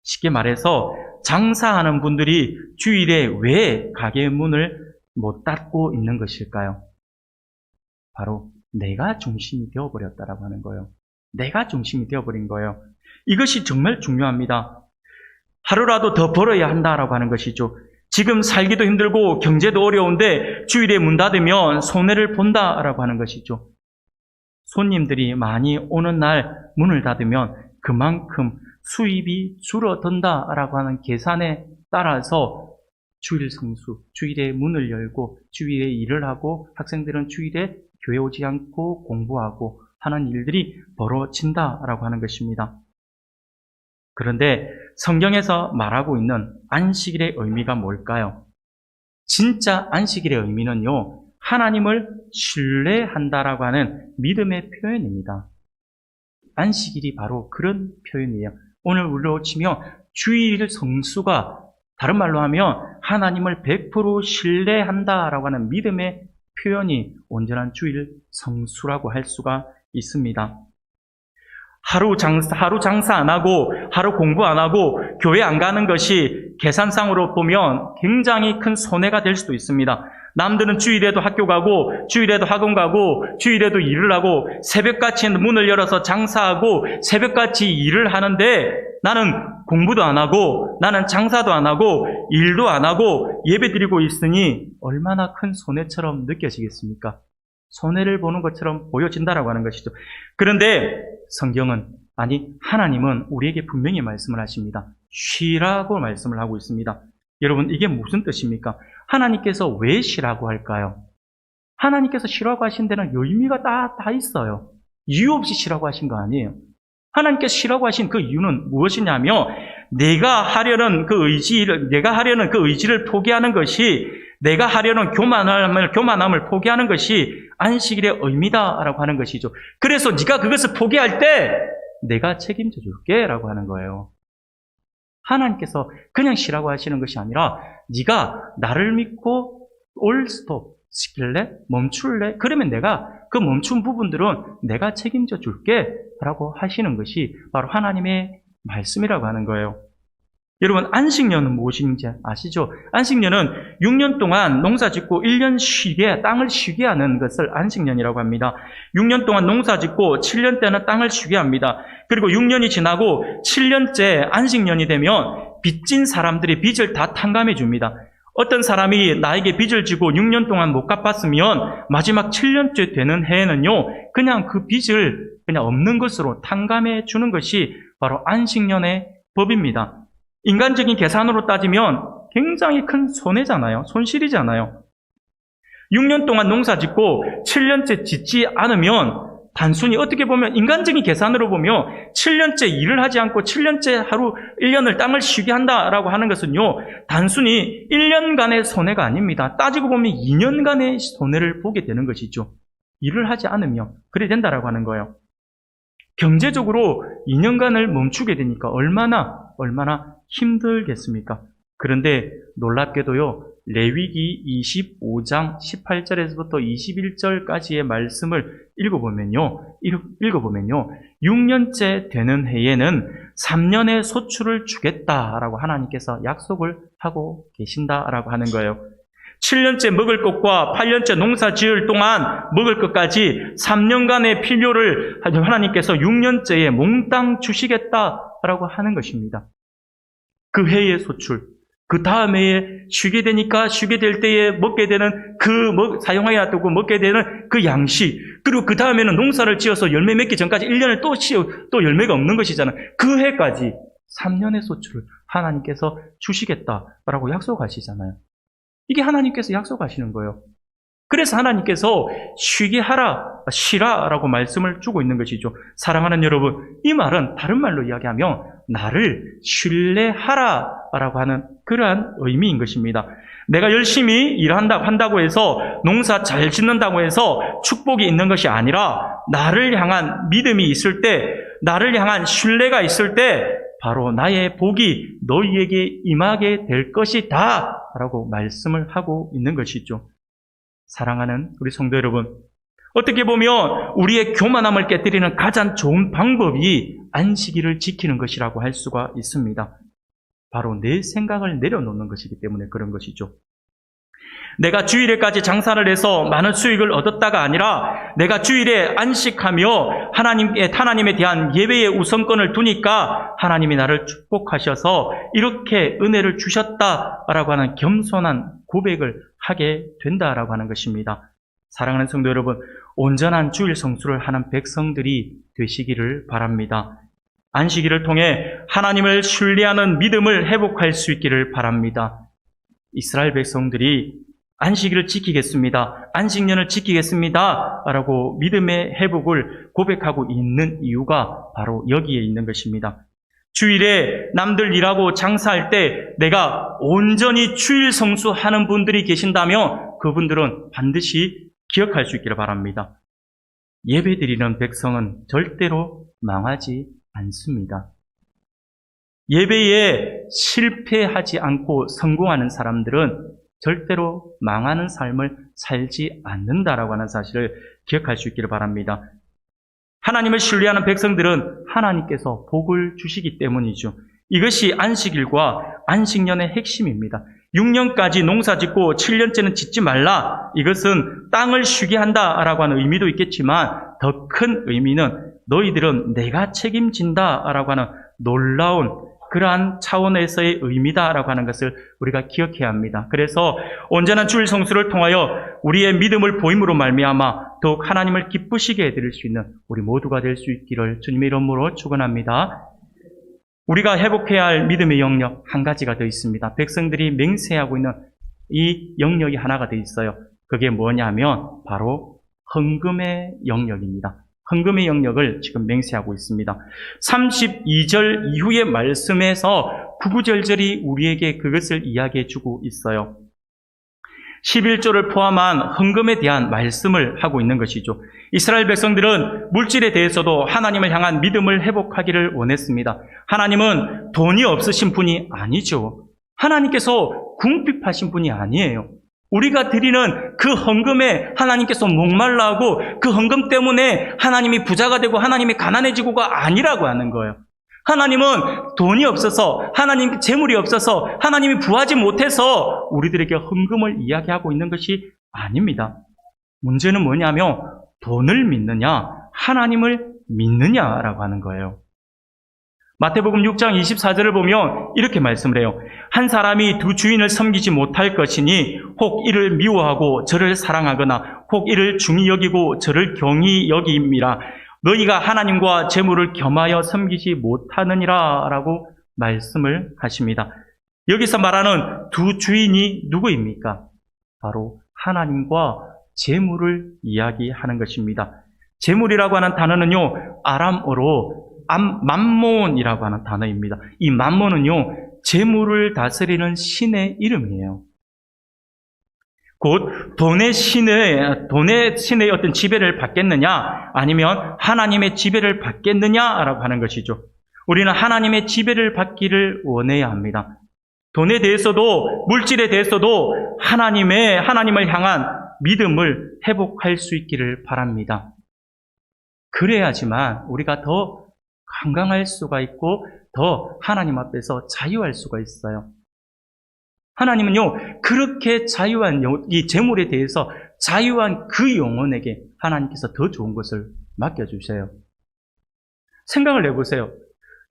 쉽게 말해서 장사하는 분들이 주일에 왜 가게 문을 못 닫고 있는 것일까요? 바로 내가 중심이 되어버렸다라고 하는 거예요. 내가 중심이 되어버린 거예요. 이것이 정말 중요합니다. 하루라도 더 벌어야 한다라고 하는 것이죠. 지금 살기도 힘들고 경제도 어려운데 주일에 문 닫으면 손해를 본다라고 하는 것이죠. 손님들이 많이 오는 날 문을 닫으면 그만큼 수입이 줄어든다라고 하는 계산에 따라서 주일 성수, 주일에 문을 열고 주일에 일을 하고 학생들은 주일에 교회 오지 않고 공부하고 하는 일들이 벌어진다라고 하는 것입니다. 그런데 성경에서 말하고 있는 안식일의 의미가 뭘까요? 진짜 안식일의 의미는요, 하나님을 신뢰한다라고 하는 믿음의 표현입니다. 안식일이 바로 그런 표현이에요. 오늘 우리로 치면 주일 성수가 다른 말로 하면 하나님을 100% 신뢰한다라고 하는 믿음의 표현이 온전한 주일 성수라고 할 수가 있습니다. 하루 장사 안 하고 하루 공부 안 하고 교회 안 가는 것이 계산상으로 보면 굉장히 큰 손해가 될 수도 있습니다. 남들은 주일에도 학교 가고 주일에도 학원 가고 주일에도 일을 하고 새벽같이 문을 열어서 장사하고 새벽같이 일을 하는데 나는 공부도 안 하고 나는 장사도 안 하고 일도 안 하고 예배드리고 있으니 얼마나 큰 손해처럼 느껴지겠습니까? 손해를 보는 것처럼 보여진다라고 하는 것이죠. 그런데 성경은, 하나님은 우리에게 분명히 말씀을 하십니다. 쉬라고 말씀을 하고 있습니다. 여러분, 이게 무슨 뜻입니까? 하나님께서 왜 쉬라고 할까요? 하나님께서 쉬라고 하신 데는 의미가 다 있어요. 이유 없이 쉬라고 하신 거 아니에요. 하나님께서 쉬라고 하신 그 이유는 무엇이냐면 내가 하려는 그 의지를 포기하는 것이, 내가 하려는 교만함을 포기하는 것이 안식일의 의미다라고 하는 것이죠. 그래서 네가 그것을 포기할 때 내가 책임져 줄게 라고 하는 거예요. 하나님께서 그냥 쉬라고 하시는 것이 아니라 네가 나를 믿고 올 스톱 시킬래? 멈출래? 그러면 내가 그 멈춘 부분들은 내가 책임져 줄게 라고 하시는 것이 바로 하나님의 말씀이라고 하는 거예요. 여러분, 안식년은 무엇인지 아시죠? 안식년은 6년 동안 농사 짓고 1년 쉬게, 땅을 쉬게 하는 것을 안식년이라고 합니다. 6년 동안 농사 짓고 7년 때는 땅을 쉬게 합니다. 그리고 6년이 지나고 7년째 안식년이 되면 빚진 사람들이 빚을 다 탕감해 줍니다. 어떤 사람이 나에게 빚을 지고 6년 동안 못 갚았으면 마지막 7년째 되는 해에는요, 그냥 그 빚을 그냥 없는 것으로 탕감해 주는 것이 바로 안식년의 법입니다. 인간적인 계산으로 따지면 굉장히 큰 손해잖아요. 손실이잖아요. 6년 동안 농사 짓고 7년째 짓지 않으면 단순히 어떻게 보면 인간적인 계산으로 보면 7년째 일을 하지 않고 7년째 하루 1년을 땅을 쉬게 한다라고 하는 것은요, 단순히 1년간의 손해가 아닙니다. 따지고 보면 2년간의 손해를 보게 되는 것이죠. 일을 하지 않으면 그래 된다라고 하는 거예요. 경제적으로 2년간을 멈추게 되니까 얼마나 힘들겠습니까? 그런데 놀랍게도요, 레위기 25장 18절에서부터 21절까지의 말씀을 읽어보면요, 6년째 되는 해에는 3년의 소출을 주겠다라고 하나님께서 약속을 하고 계신다라고 하는 거예요. 7년째 먹을 것과 8년째 농사 지을 동안 먹을 것까지 3년간의 필요를 하나님께서 6년째에 몽땅 주시겠다라고 하는 것입니다. 그 해의 소출, 그 다음 해에 쉬게 되니까 쉬게 될 때에 먹게 되는 사용하여 놔두고 먹게 되는 그 양식, 그리고 그 다음에는 농사를 지어서 열매 맺기 전까지 1년을 또 열매가 없는 것이잖아요. 그 해까지 3년의 소출을 하나님께서 주시겠다라고 약속하시잖아요. 이게 하나님께서 약속하시는 거예요. 그래서 하나님께서 쉬게 하라, 쉬라라고 말씀을 주고 있는 것이죠. 사랑하는 여러분, 이 말은 다른 말로 이야기하면 나를 신뢰하라라고 하는 그러한 의미인 것입니다. 내가 열심히 한다고 해서 농사 잘 짓는다고 해서 축복이 있는 것이 아니라 나를 향한 믿음이 있을 때, 나를 향한 신뢰가 있을 때 바로 나의 복이 너희에게 임하게 될 것이다 라고 말씀을 하고 있는 것이죠. 사랑하는 우리 성도 여러분, 어떻게 보면 우리의 교만함을 깨뜨리는 가장 좋은 방법이 안식일을 지키는 것이라고 할 수가 있습니다. 바로 내 생각을 내려놓는 것이기 때문에 그런 것이죠. 내가 주일에까지 장사를 해서 많은 수익을 얻었다가 아니라 내가 주일에 안식하며 하나님에 대한 예배의 우선권을 두니까 하나님이 나를 축복하셔서 이렇게 은혜를 주셨다라고 하는 겸손한 고백을 하게 된다라고 하는 것입니다. 사랑하는 성도 여러분, 온전한 주일 성수를 하는 백성들이 되시기를 바랍니다. 안식일을 통해 하나님을 신뢰하는 믿음을 회복할 수 있기를 바랍니다. 이스라엘 백성들이 안식일을 지키겠습니다, 안식년을 지키겠습니다 라고 믿음의 회복을 고백하고 있는 이유가 바로 여기에 있는 것입니다. 주일에 남들 일하고 장사할 때 내가 온전히 주일 성수하는 분들이 계신다면 그분들은 반드시 기억할 수 있기를 바랍니다. 예배드리는 백성은 절대로 망하지 않습니다. 예배에 실패하지 않고 성공하는 사람들은 절대로 망하는 삶을 살지 않는다라고 하는 사실을 기억할 수 있기를 바랍니다. 하나님을 신뢰하는 백성들은 하나님께서 복을 주시기 때문이죠. 이것이 안식일과 안식년의 핵심입니다. 6년까지 농사 짓고 7년째는 짓지 말라. 이것은 땅을 쉬게 한다라고 하는 의미도 있겠지만 더 큰 의미는 너희들은 내가 책임진다라고 하는 놀라운 그러한 차원에서의 의미다라고 하는 것을 우리가 기억해야 합니다. 그래서 온전한 주일 성수를 통하여 우리의 믿음을 보임으로 말미암아 더욱 하나님을 기쁘시게 해드릴 수 있는 우리 모두가 될 수 있기를 주님의 이름으로 축원합니다. 우리가 회복해야 할 믿음의 영역 한 가지가 더 있습니다. 백성들이 맹세하고 있는 이 영역이 하나가 더 있어요. 그게 뭐냐면 바로 헌금의 영역입니다. 헌금의 영역을 지금 맹세하고 있습니다. 32절 이후의 말씀에서 구구절절히 우리에게 그것을 이야기해 주고 있어요. 11조를 포함한 헌금에 대한 말씀을 하고 있는 것이죠. 이스라엘 백성들은 물질에 대해서도 하나님을 향한 믿음을 회복하기를 원했습니다. 하나님은 돈이 없으신 분이 아니죠. 하나님께서 궁핍하신 분이 아니에요. 우리가 드리는 그 헌금에 하나님께서 목말라하고 그 헌금 때문에 하나님이 부자가 되고 하나님이 가난해지고가 아니라고 하는 거예요. 하나님은 돈이 없어서, 하나님 재물이 없어서, 하나님이 부하지 못해서 우리들에게 헌금을 이야기하고 있는 것이 아닙니다. 문제는 뭐냐면 돈을 믿느냐, 하나님을 믿느냐라고 하는 거예요. 마태복음 6장 24절을 보면 이렇게 말씀을 해요. 한 사람이 두 주인을 섬기지 못할 것이니 혹 이를 미워하고 저를 사랑하거나 혹 이를 중히 여기고 저를 경히 여김이라. 너희가 하나님과 재물을 겸하여 섬기지 못하느니라 라고 말씀을 하십니다. 여기서 말하는 두 주인이 누구입니까? 바로 하나님과 재물을 이야기하는 것입니다. 재물이라고 하는 단어는요, 아람어로 맘몬이라고 하는 단어입니다. 이 맘몬은요, 재물을 다스리는 신의 이름이에요. 곧 돈의 신의 어떤 지배를 받겠느냐, 아니면 하나님의 지배를 받겠느냐라고 하는 것이죠. 우리는 하나님의 지배를 받기를 원해야 합니다. 돈에 대해서도 물질에 대해서도 하나님을 향한 믿음을 회복할 수 있기를 바랍니다. 그래야지만 우리가 더 건강할 수가 있고 더 하나님 앞에서 자유할 수가 있어요. 하나님은요, 그렇게 자유한 이 재물에 대해서 자유한 그 영혼에게 하나님께서 더 좋은 것을 맡겨주세요. 생각을 해보세요.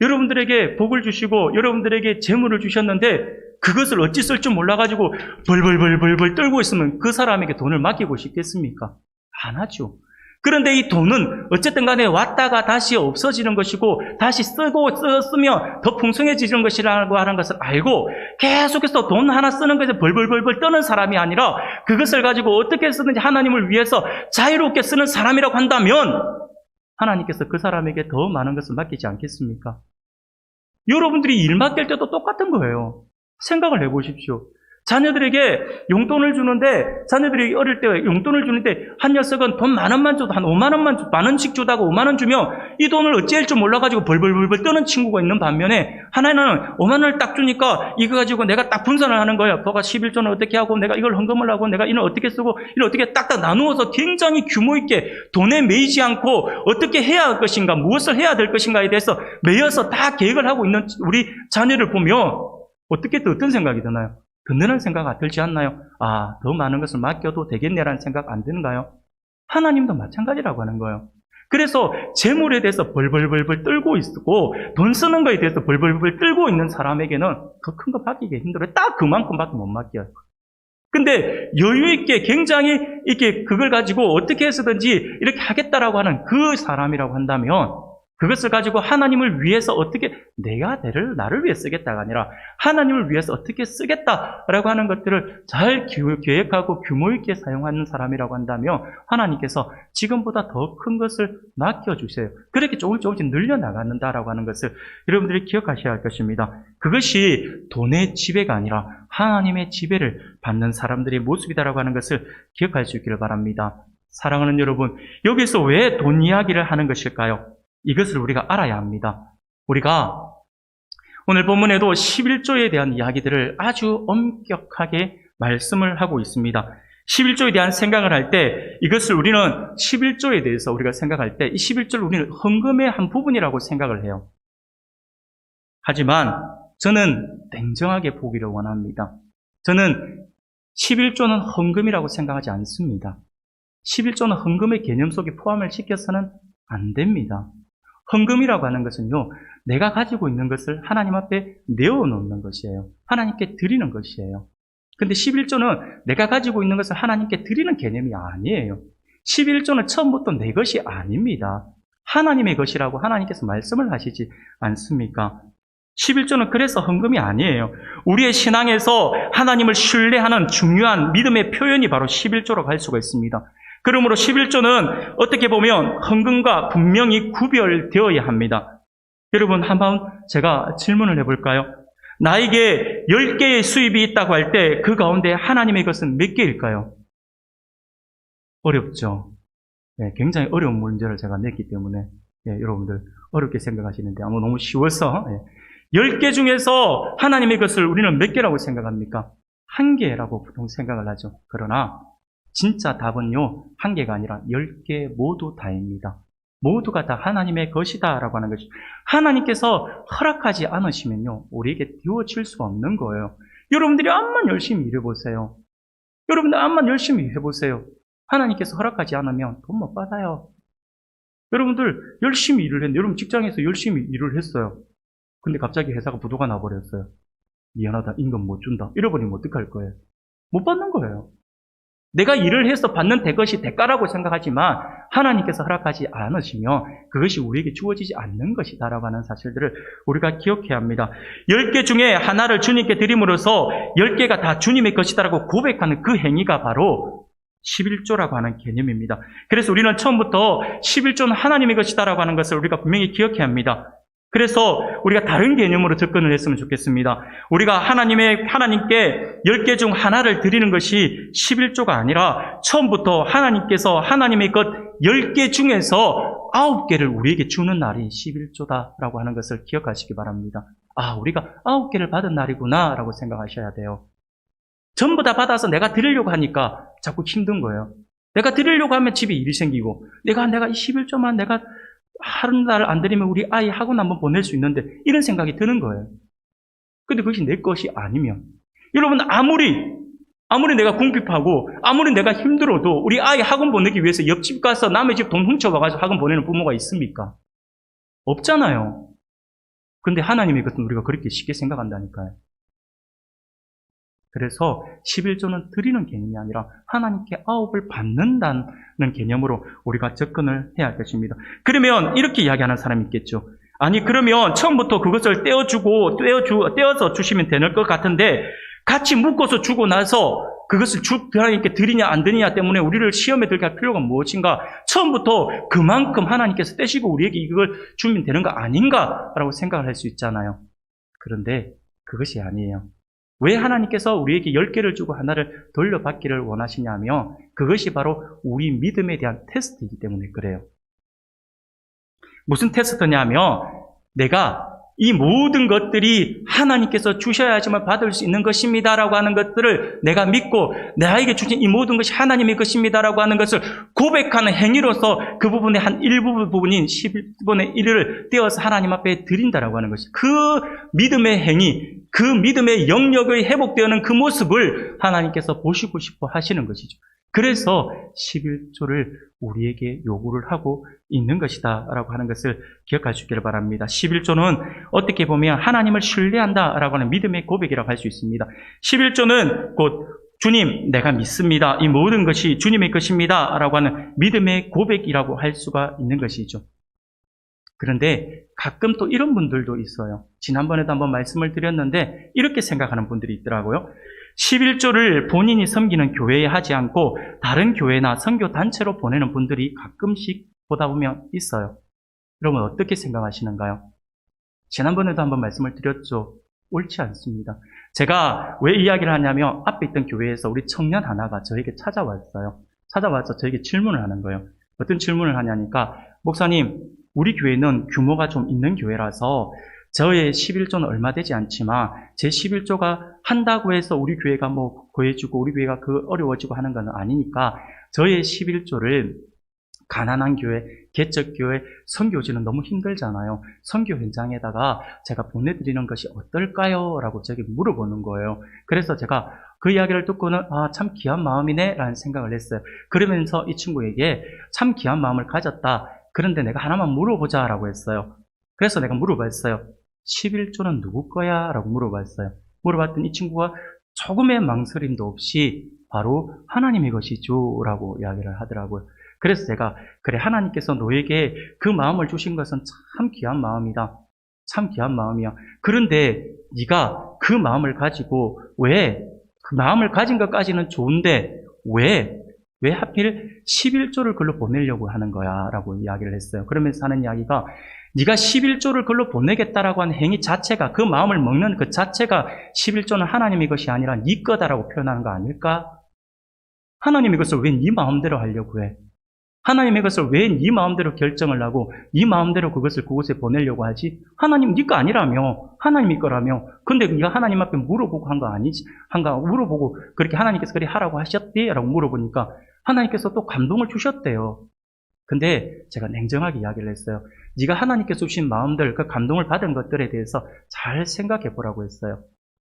여러분들에게 복을 주시고 여러분들에게 재물을 주셨는데 그것을 어찌 쓸 줄 몰라가지고 벌벌 떨고 있으면 그 사람에게 돈을 맡기고 싶겠습니까? 안 하죠. 그런데 이 돈은 어쨌든 간에 왔다가 다시 없어지는 것이고 다시 쓰면 더 풍성해지는 것이라고 하는 것을 알고 계속해서 돈 하나 쓰는 것에 벌벌 떠는 사람이 아니라 그것을 가지고 어떻게 쓰든지 하나님을 위해서 자유롭게 쓰는 사람이라고 한다면 하나님께서 그 사람에게 더 많은 것을 맡기지 않겠습니까? 여러분들이 일 맡길 때도 똑같은 거예요. 생각을 해보십시오. 자녀들에게 용돈을 주는데, 자녀들이 어릴 때 용돈을 주는데, 한 녀석은 돈 10,000원만 줘도 한 5만 원씩 주다가 5만 원 주면 이 돈을 어찌할 줄 몰라가지고 벌벌 떠는 친구가 있는 반면에, 하나는 5만 원을 딱 주니까 이거 가지고 내가 딱 분산을 하는 거예요. 너가 11조는 어떻게 하고, 내가 이걸 헌금을 하고, 내가 이걸 어떻게 쓰고, 이걸 어떻게 딱딱 나누어서 굉장히 규모 있게 돈에 매이지 않고 어떻게 해야 할 것인가, 무엇을 해야 될 것인가에 대해서 매여서 다 계획을 하고 있는 우리 자녀를 보면 어떻게 또 어떤 생각이 드나요? 든든한 생각 들지 않나요? 아, 더 많은 것을 맡겨도 되겠네라는 생각 안 드는가요? 하나님도 마찬가지라고 하는 거예요. 그래서 재물에 대해서 벌벌 떨고 있고 돈 쓰는 거에 대해서 벌벌 떨고 있는 사람에게는 더 큰 거 맡기기 힘들어요. 딱 그만큼밖에 못 맡겨요. 근데 여유 있게 굉장히 이렇게 그걸 가지고 어떻게 해서든지 이렇게 하겠다라고 하는 그 사람이라고 한다면 그것을 가지고 하나님을 위해서 어떻게 나를 위해 쓰겠다가 아니라 하나님을 위해서 어떻게 쓰겠다라고 하는 것들을 잘 계획하고 규모 있게 사용하는 사람이라고 한다면 하나님께서 지금보다 더 큰 것을 맡겨주세요. 그렇게 조금씩 늘려나간다라고 하는 것을 여러분들이 기억하셔야 할 것입니다. 그것이 돈의 지배가 아니라 하나님의 지배를 받는 사람들의 모습이다라고 하는 것을 기억할 수 있기를 바랍니다. 사랑하는 여러분, 여기서 왜 돈 이야기를 하는 것일까요? 이것을 우리가 알아야 합니다. 우리가 오늘 본문에도 11조에 대한 이야기들을 아주 엄격하게 말씀을 하고 있습니다. 11조에 대한 생각을 할 때 이것을 우리는 11조에 대해서 우리가 생각할 때 이 11조를 우리는 헌금의 한 부분이라고 생각을 해요. 하지만 저는 냉정하게 보기를 원합니다. 저는 11조는 헌금이라고 생각하지 않습니다. 11조는 헌금의 개념 속에 포함을 시켜서는 안 됩니다. 헌금이라고 하는 것은요, 내가 가지고 있는 것을 하나님 앞에 내어놓는 것이에요. 하나님께 드리는 것이에요. 근데 11조는 내가 가지고 있는 것을 하나님께 드리는 개념이 아니에요. 11조는 처음부터 내 것이 아닙니다. 하나님의 것이라고 하나님께서 말씀을 하시지 않습니까? 11조는 그래서 헌금이 아니에요. 우리의 신앙에서 하나님을 신뢰하는 중요한 믿음의 표현이 바로 11조라고 할 수가 있습니다. 그러므로 11조는 어떻게 보면 헌금과 분명히 구별되어야 합니다. 여러분, 한번 제가 질문을 해볼까요? 나에게 10개의 수입이 있다고 할 때 그 가운데 하나님의 것은 몇 개일까요? 어렵죠. 네, 굉장히 어려운 문제를 제가 냈기 때문에 여러분들 어렵게 생각하시는데 아마 너무 쉬워서 10개 중에서 하나님의 것을 우리는 몇 개라고 생각합니까? 한 개라고 보통 생각을 하죠. 그러나 진짜 답은요, 한 개가 아니라 10개 모두 다입니다. 모두가 다 하나님의 것이다 라고 하는 것이 하나님께서 허락하지 않으시면요, 우리에게 띄워질 수 없는 거예요. 여러분들이 암만 열심히 일해보세요. 여러분들 암만 열심히 해보세요. 하나님께서 허락하지 않으면 돈 못 받아요. 여러분들 열심히 일을 했는데, 여러분 직장에서 열심히 일을 했어요. 근데 갑자기 회사가 부도가 나버렸어요. 미안하다, 임금 못 준다. 잃어버리면 어떡할 거예요? 못 받는 거예요. 내가 일을 해서 받는 것이 대가라고 생각하지만 하나님께서 허락하지 않으시면 그것이 우리에게 주어지지 않는 것이다라고 하는 사실들을 우리가 기억해야 합니다. 10개 중에 하나를 주님께 드림으로써 10개가 다 주님의 것이다라고 고백하는 그 행위가 바로 11조라고 하는 개념입니다. 그래서 우리는 처음부터 11조는 하나님의 것이다라고 하는 것을 우리가 분명히 기억해야 합니다. 그래서 우리가 다른 개념으로 접근을 했으면 좋겠습니다. 우리가 하나님께 10개 중 하나를 드리는 것이 11조가 아니라 처음부터 하나님께서 하나님의 것 10개 중에서 9개를 우리에게 주는 날이 11조다라고 하는 것을 기억하시기 바랍니다. 아, 우리가 9개를 받은 날이구나 라고 생각하셔야 돼요. 전부 다 받아서 내가 드리려고 하니까 자꾸 힘든 거예요. 내가 드리려고 하면 집에 일이 생기고 내가 이 11조만 내가 하루 날 안 드리면 우리 아이 학원 한번 보낼 수 있는데 이런 생각이 드는 거예요. 근데 그것이 내 것이 아니면 여러분 아무리 내가 궁핍하고 아무리 내가 힘들어도 우리 아이 학원 보내기 위해서 옆집 가서 남의 집 돈 훔쳐가가지고 학원 보내는 부모가 있습니까? 없잖아요. 근데 하나님의 것은 우리가 그렇게 쉽게 생각한다니까요. 그래서 11조는 드리는 개념이 아니라 하나님께 9을 받는다는 개념으로 우리가 접근을 해야 할 것입니다. 그러면 이렇게 이야기하는 사람이 있겠죠. 아니 그러면 처음부터 그것을 떼어서 주시면 되는 것 같은데 같이 묶어서 주고 나서 그것을 하나님께 드리냐 안 드리냐 때문에 우리를 시험에 들게 할 필요가 무엇인가? 처음부터 그만큼 하나님께서 떼시고 우리에게 이걸 주면 되는 거 아닌가라고 생각을 할 수 있잖아요. 그런데 그것이 아니에요. 왜 하나님께서 우리에게 10개를 주고 하나를 돌려받기를 원하시냐면 그것이 바로 우리 믿음에 대한 테스트이기 때문에 그래요. 무슨 테스트냐면 내가 이 모든 것들이 하나님께서 주셔야지만 받을 수 있는 것입니다라고 하는 것들을 내가 믿고 나에게 주신 이 모든 것이 하나님의 것입니다라고 하는 것을 고백하는 행위로서 그 부분의 한 일부분인 11분의 1을 떼어서 하나님 앞에 드린다라고 하는 것이 그 믿음의 행위, 그 믿음의 영역이 회복되는 그 모습을 하나님께서 보시고 싶어 하시는 것이죠. 그래서 11조를 우리에게 요구를 하고 있는 것이다 라고 하는 것을 기억할 수 있기를 바랍니다. 11조는 어떻게 보면 하나님을 신뢰한다 라고 하는 믿음의 고백이라고 할 수 있습니다. 11조는 곧 주님 내가 믿습니다. 이 모든 것이 주님의 것입니다 라고 하는 믿음의 고백이라고 할 수가 있는 것이죠. 그런데 가끔 또 이런 분들도 있어요. 지난번에도 한번 말씀을 드렸는데 이렇게 생각하는 분들이 있더라고요. 11조를 본인이 섬기는 교회에 하지 않고 다른 교회나 선교 단체로 보내는 분들이 가끔씩 보다 보면 있어요. 여러분 어떻게 생각하시는가요? 지난번에도 한번 말씀을 드렸죠. 옳지 않습니다. 제가 왜 이야기를 하냐면 앞에 있던 교회에서 우리 청년 하나가 저에게 찾아왔어요. 찾아와서 저에게 질문을 하는 거예요. 어떤 질문을 하냐니까 목사님 우리 교회는 규모가 좀 있는 교회라서 저의 11조는 얼마 되지 않지만 제 11조가 한다고 해서 우리 교회가 뭐 구해주고 우리 교회가 어려워지고 하는 건 아니니까 저의 11조를 가난한 교회, 개척교회, 선교지는 너무 힘들잖아요. 선교 현장에다가 제가 보내드리는 것이 어떨까요? 라고 저에게 물어보는 거예요. 그래서 제가 그 이야기를 듣고는 참 귀한 마음이네 라는 생각을 했어요. 그러면서 이 친구에게 참 귀한 마음을 가졌다. 그런데 내가 하나만 물어보자 라고 했어요. 그래서 내가 물어봤어요. 11조는 누구 거야? 라고 물어봤어요. 물어봤더니 이 친구가 조금의 망설임도 없이 바로 하나님의 것이죠 라고 이야기를 하더라고요. 그래서 제가 그래 하나님께서 너에게 그 마음을 주신 것은 참 귀한 마음이다. 참 귀한 마음이야. 그런데 네가 그 마음을 가지고 왜 그 마음을 가진 것까지는 좋은데 왜 왜 하필 11조를 글로 보내려고 하는 거야? 라고 이야기를 했어요. 그러면서 하는 이야기가 네가 11조를 글로 보내겠다라고 하는 행위 자체가, 그 마음을 먹는 그 자체가 11조는 하나님의 것이 아니라 네 거다라고 표현하는 거 아닐까? 하나님의 것을 왜 네 마음대로 하려고 해? 하나님의 것을 왜 네 마음대로 결정을 하고 네 마음대로 그것을 그곳에 보내려고 하지? 하나님 네 거 아니라며, 하나님의 거라며. 근데 네가 하나님 앞에 물어보고 한 거 아니지? 물어보고 그렇게 하나님께서 그리 하라고 하셨대? 라고 물어보니까 하나님께서 또 감동을 주셨대요. 근데 제가 냉정하게 이야기를 했어요. 네가 하나님께서 주신 마음들, 그 감동을 받은 것들에 대해서 잘 생각해 보라고 했어요.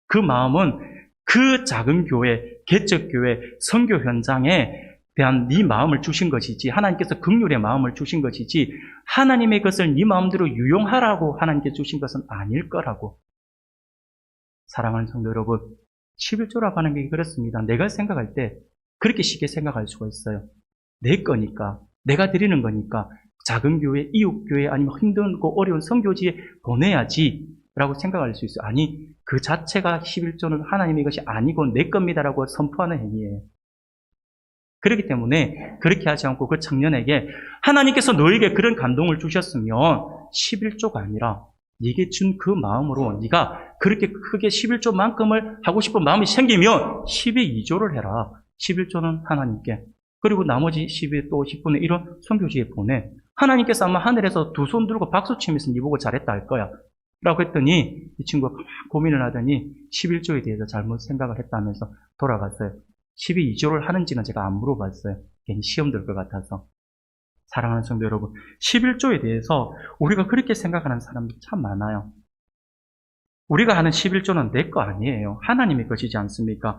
그 마음은 그 작은 교회, 개척교회, 선교 현장에 대한 네 마음을 주신 것이지, 하나님께서 긍휼의 마음을 주신 것이지, 하나님의 것을 네 마음대로 유용하라고 하나님께 주신 것은 아닐 거라고. 사랑하는 성도 여러분, 11조라고 하는 게 그렇습니다. 내가 생각할 때 그렇게 쉽게 생각할 수가 있어요. 내 거니까, 내가 드리는 거니까 작은 교회, 이웃교회, 아니면 힘들고 어려운 선교지에 보내야지 라고 생각할 수 있어요. 아니, 그 자체가 11조는 하나님의 것이 아니고 내 겁니다라고 선포하는 행위예요. 그렇기 때문에 그렇게 하지 않고 그 청년에게 하나님께서 너에게 그런 감동을 주셨으면 11조가 아니라 네게 준 그 마음으로 네가 그렇게 크게 11조만큼을 하고 싶은 마음이 생기면 12조를 해라. 11조는 하나님께, 그리고 나머지 10의 또 10분의 1은 선교지에 보내. 하나님께서 아마 하늘에서 두 손 들고 박수 치면서 네 보고 잘했다 할 거야 라고 했더니 이 친구가 고민을 하더니 11조에 대해서 잘못 생각을 했다면서 돌아갔어요. 12조를 하는지는 제가 안 물어봤어요. 괜히 시험 들 것 같아서. 사랑하는 성도 여러분, 11조에 대해서 우리가 그렇게 생각하는 사람들이 참 많아요. 우리가 하는 11조는 내 거 아니에요. 하나님의 것이지 않습니까?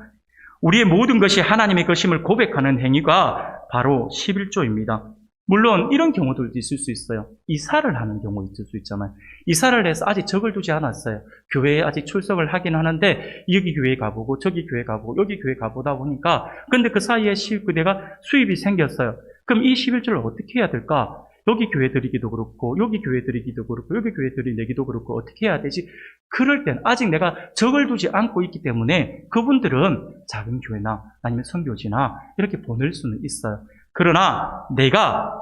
우리의 모든 것이 하나님의 것임을 고백하는 행위가 바로 11조입니다. 물론 이런 경우들도 있을 수 있어요. 이사를 하는 경우 있을 수 있잖아요. 이사를 해서 아직 적을 두지 않았어요. 교회에 아직 출석을 하긴 하는데 여기 교회 가보고 저기 교회 가보고 여기 교회 가보다 보니까, 근데 그 사이에 내가 수입이 생겼어요. 그럼 이 11조를 어떻게 해야 될까? 여기 교회 드리기도 그렇고 여기 교회 드리기도 그렇고 여기 교회 드리기도 그렇고 어떻게 해야 되지? 그럴 땐 아직 내가 적을 두지 않고 있기 때문에 그분들은 작은 교회나 아니면 선교지나 이렇게 보낼 수는 있어요. 그러나 내가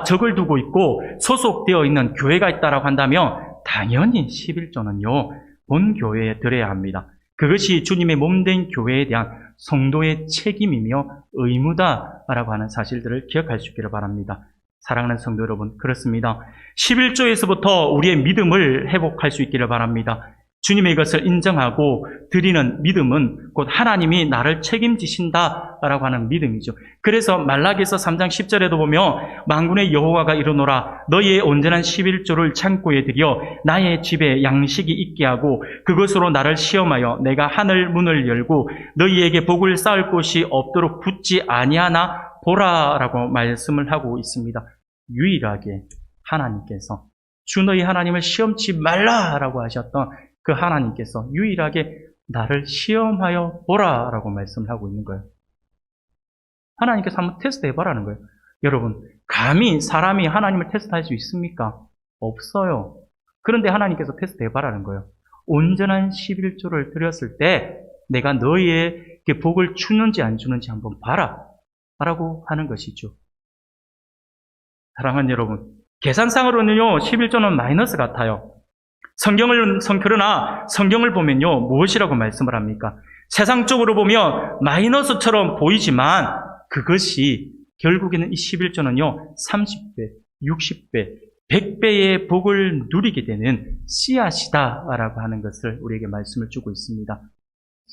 적을 두고 있고 소속되어 있는 교회가 있다라고 한다면 당연히 11조는요 본 교회에 드려야 합니다. 그것이 주님의 몸된 교회에 대한 성도의 책임이며 의무다라고 하는 사실들을 기억할 수 있기를 바랍니다. 사랑하는 성도 여러분, 그렇습니다. 11조에서부터 우리의 믿음을 회복할 수 있기를 바랍니다. 주님의 것을 인정하고 드리는 믿음은 곧 하나님이 나를 책임지신다라고 하는 믿음이죠. 그래서 말라기서 3장 10절에도 보면 만군의 여호와가 이르노라 너희의 온전한 11조를 창고에 들여 나의 집에 양식이 있게 하고 그것으로 나를 시험하여 내가 하늘 문을 열고 너희에게 복을 쌓을 곳이 없도록 붙지 아니하나 보라라고 말씀을 하고 있습니다. 유일하게 하나님께서 주 너희 하나님을 시험치 말라라고 하셨던 그 하나님께서 유일하게 나를 시험하여 보라라고 말씀을 하고 있는 거예요. 하나님께서 한번 테스트 해보라는 거예요. 여러분, 감히 사람이 하나님을 테스트할 수 있습니까? 없어요. 그런데 하나님께서 테스트 해보라는 거예요. 온전한 11조를 드렸을 때 내가 너희에게 복을 주는지 안 주는지 한번 봐라 라고 하는 것이죠. 사랑하는 여러분, 계산상으로는요 11조는 마이너스 같아요. 그러나 성경을 보면요 무엇이라고 말씀을 합니까? 세상적으로 보면 마이너스처럼 보이지만 그것이 결국에는 이 11조는요 30배, 60배, 100배의 복을 누리게 되는 씨앗이다라고 하는 것을 우리에게 말씀을 주고 있습니다.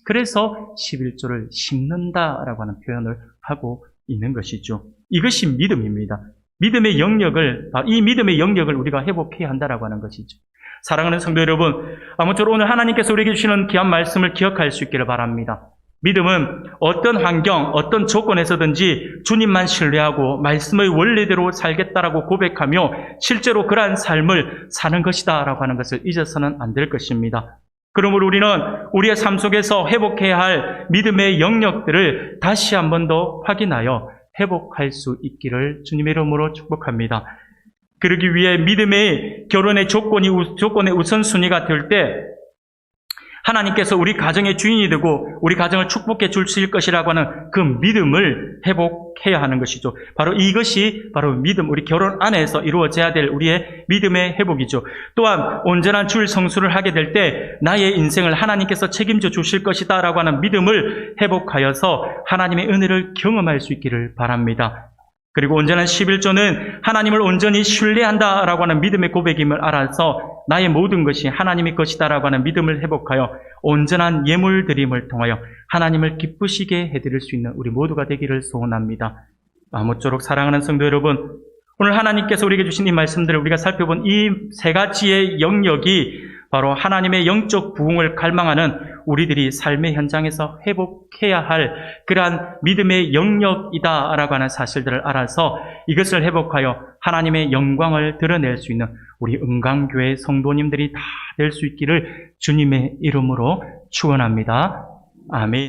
그래서 11조를 심는다라고 하는 표현을 하고 있는 것이죠. 이것이 믿음입니다. 이 믿음의 영역을 우리가 회복해야 한다라고 하는 것이죠. 사랑하는 성도 여러분, 아무쪼록 오늘 하나님께서 우리에게 주시는 귀한 말씀을 기억할 수 있기를 바랍니다. 믿음은 어떤 환경, 어떤 조건에서든지 주님만 신뢰하고 말씀의 원리대로 살겠다라고 고백하며 실제로 그러한 삶을 사는 것이다라고 하는 것을 잊어서는 안 될 것입니다. 그러므로 우리는 우리의 삶 속에서 회복해야 할 믿음의 영역들을 다시 한 번 더 확인하여 회복할 수 있기를 주님의 이름으로 축복합니다. 그러기 위해 믿음의 결혼의 조건의 우선순위가 될 때 하나님께서 우리 가정의 주인이 되고 우리 가정을 축복해 주실 것이라고 하는 그 믿음을 회복해야 하는 것이죠. 바로 이것이 바로 믿음, 우리 결혼 안에서 이루어져야 될 우리의 믿음의 회복이죠. 또한 온전한 주일 성수를 하게 될 때 나의 인생을 하나님께서 책임져 주실 것이다 라고 하는 믿음을 회복하여서 하나님의 은혜를 경험할 수 있기를 바랍니다. 그리고 온전한 11조는 하나님을 온전히 신뢰한다라고 하는 믿음의 고백임을 알아서 나의 모든 것이 하나님의 것이다라고 하는 믿음을 회복하여 온전한 예물 드림을 통하여 하나님을 기쁘시게 해드릴 수 있는 우리 모두가 되기를 소원합니다. 아무쪼록 사랑하는 성도 여러분, 오늘 하나님께서 우리에게 주신 이 말씀들을 우리가 살펴본 이 세 가지의 영역이 바로 하나님의 영적 부흥을 갈망하는 우리들이 삶의 현장에서 회복해야 할 그러한 믿음의 영역이다라고 하는 사실들을 알아서 이것을 회복하여 하나님의 영광을 드러낼 수 있는 우리 은강교회 성도님들이 다 될 수 있기를 주님의 이름으로 축원합니다. 아멘.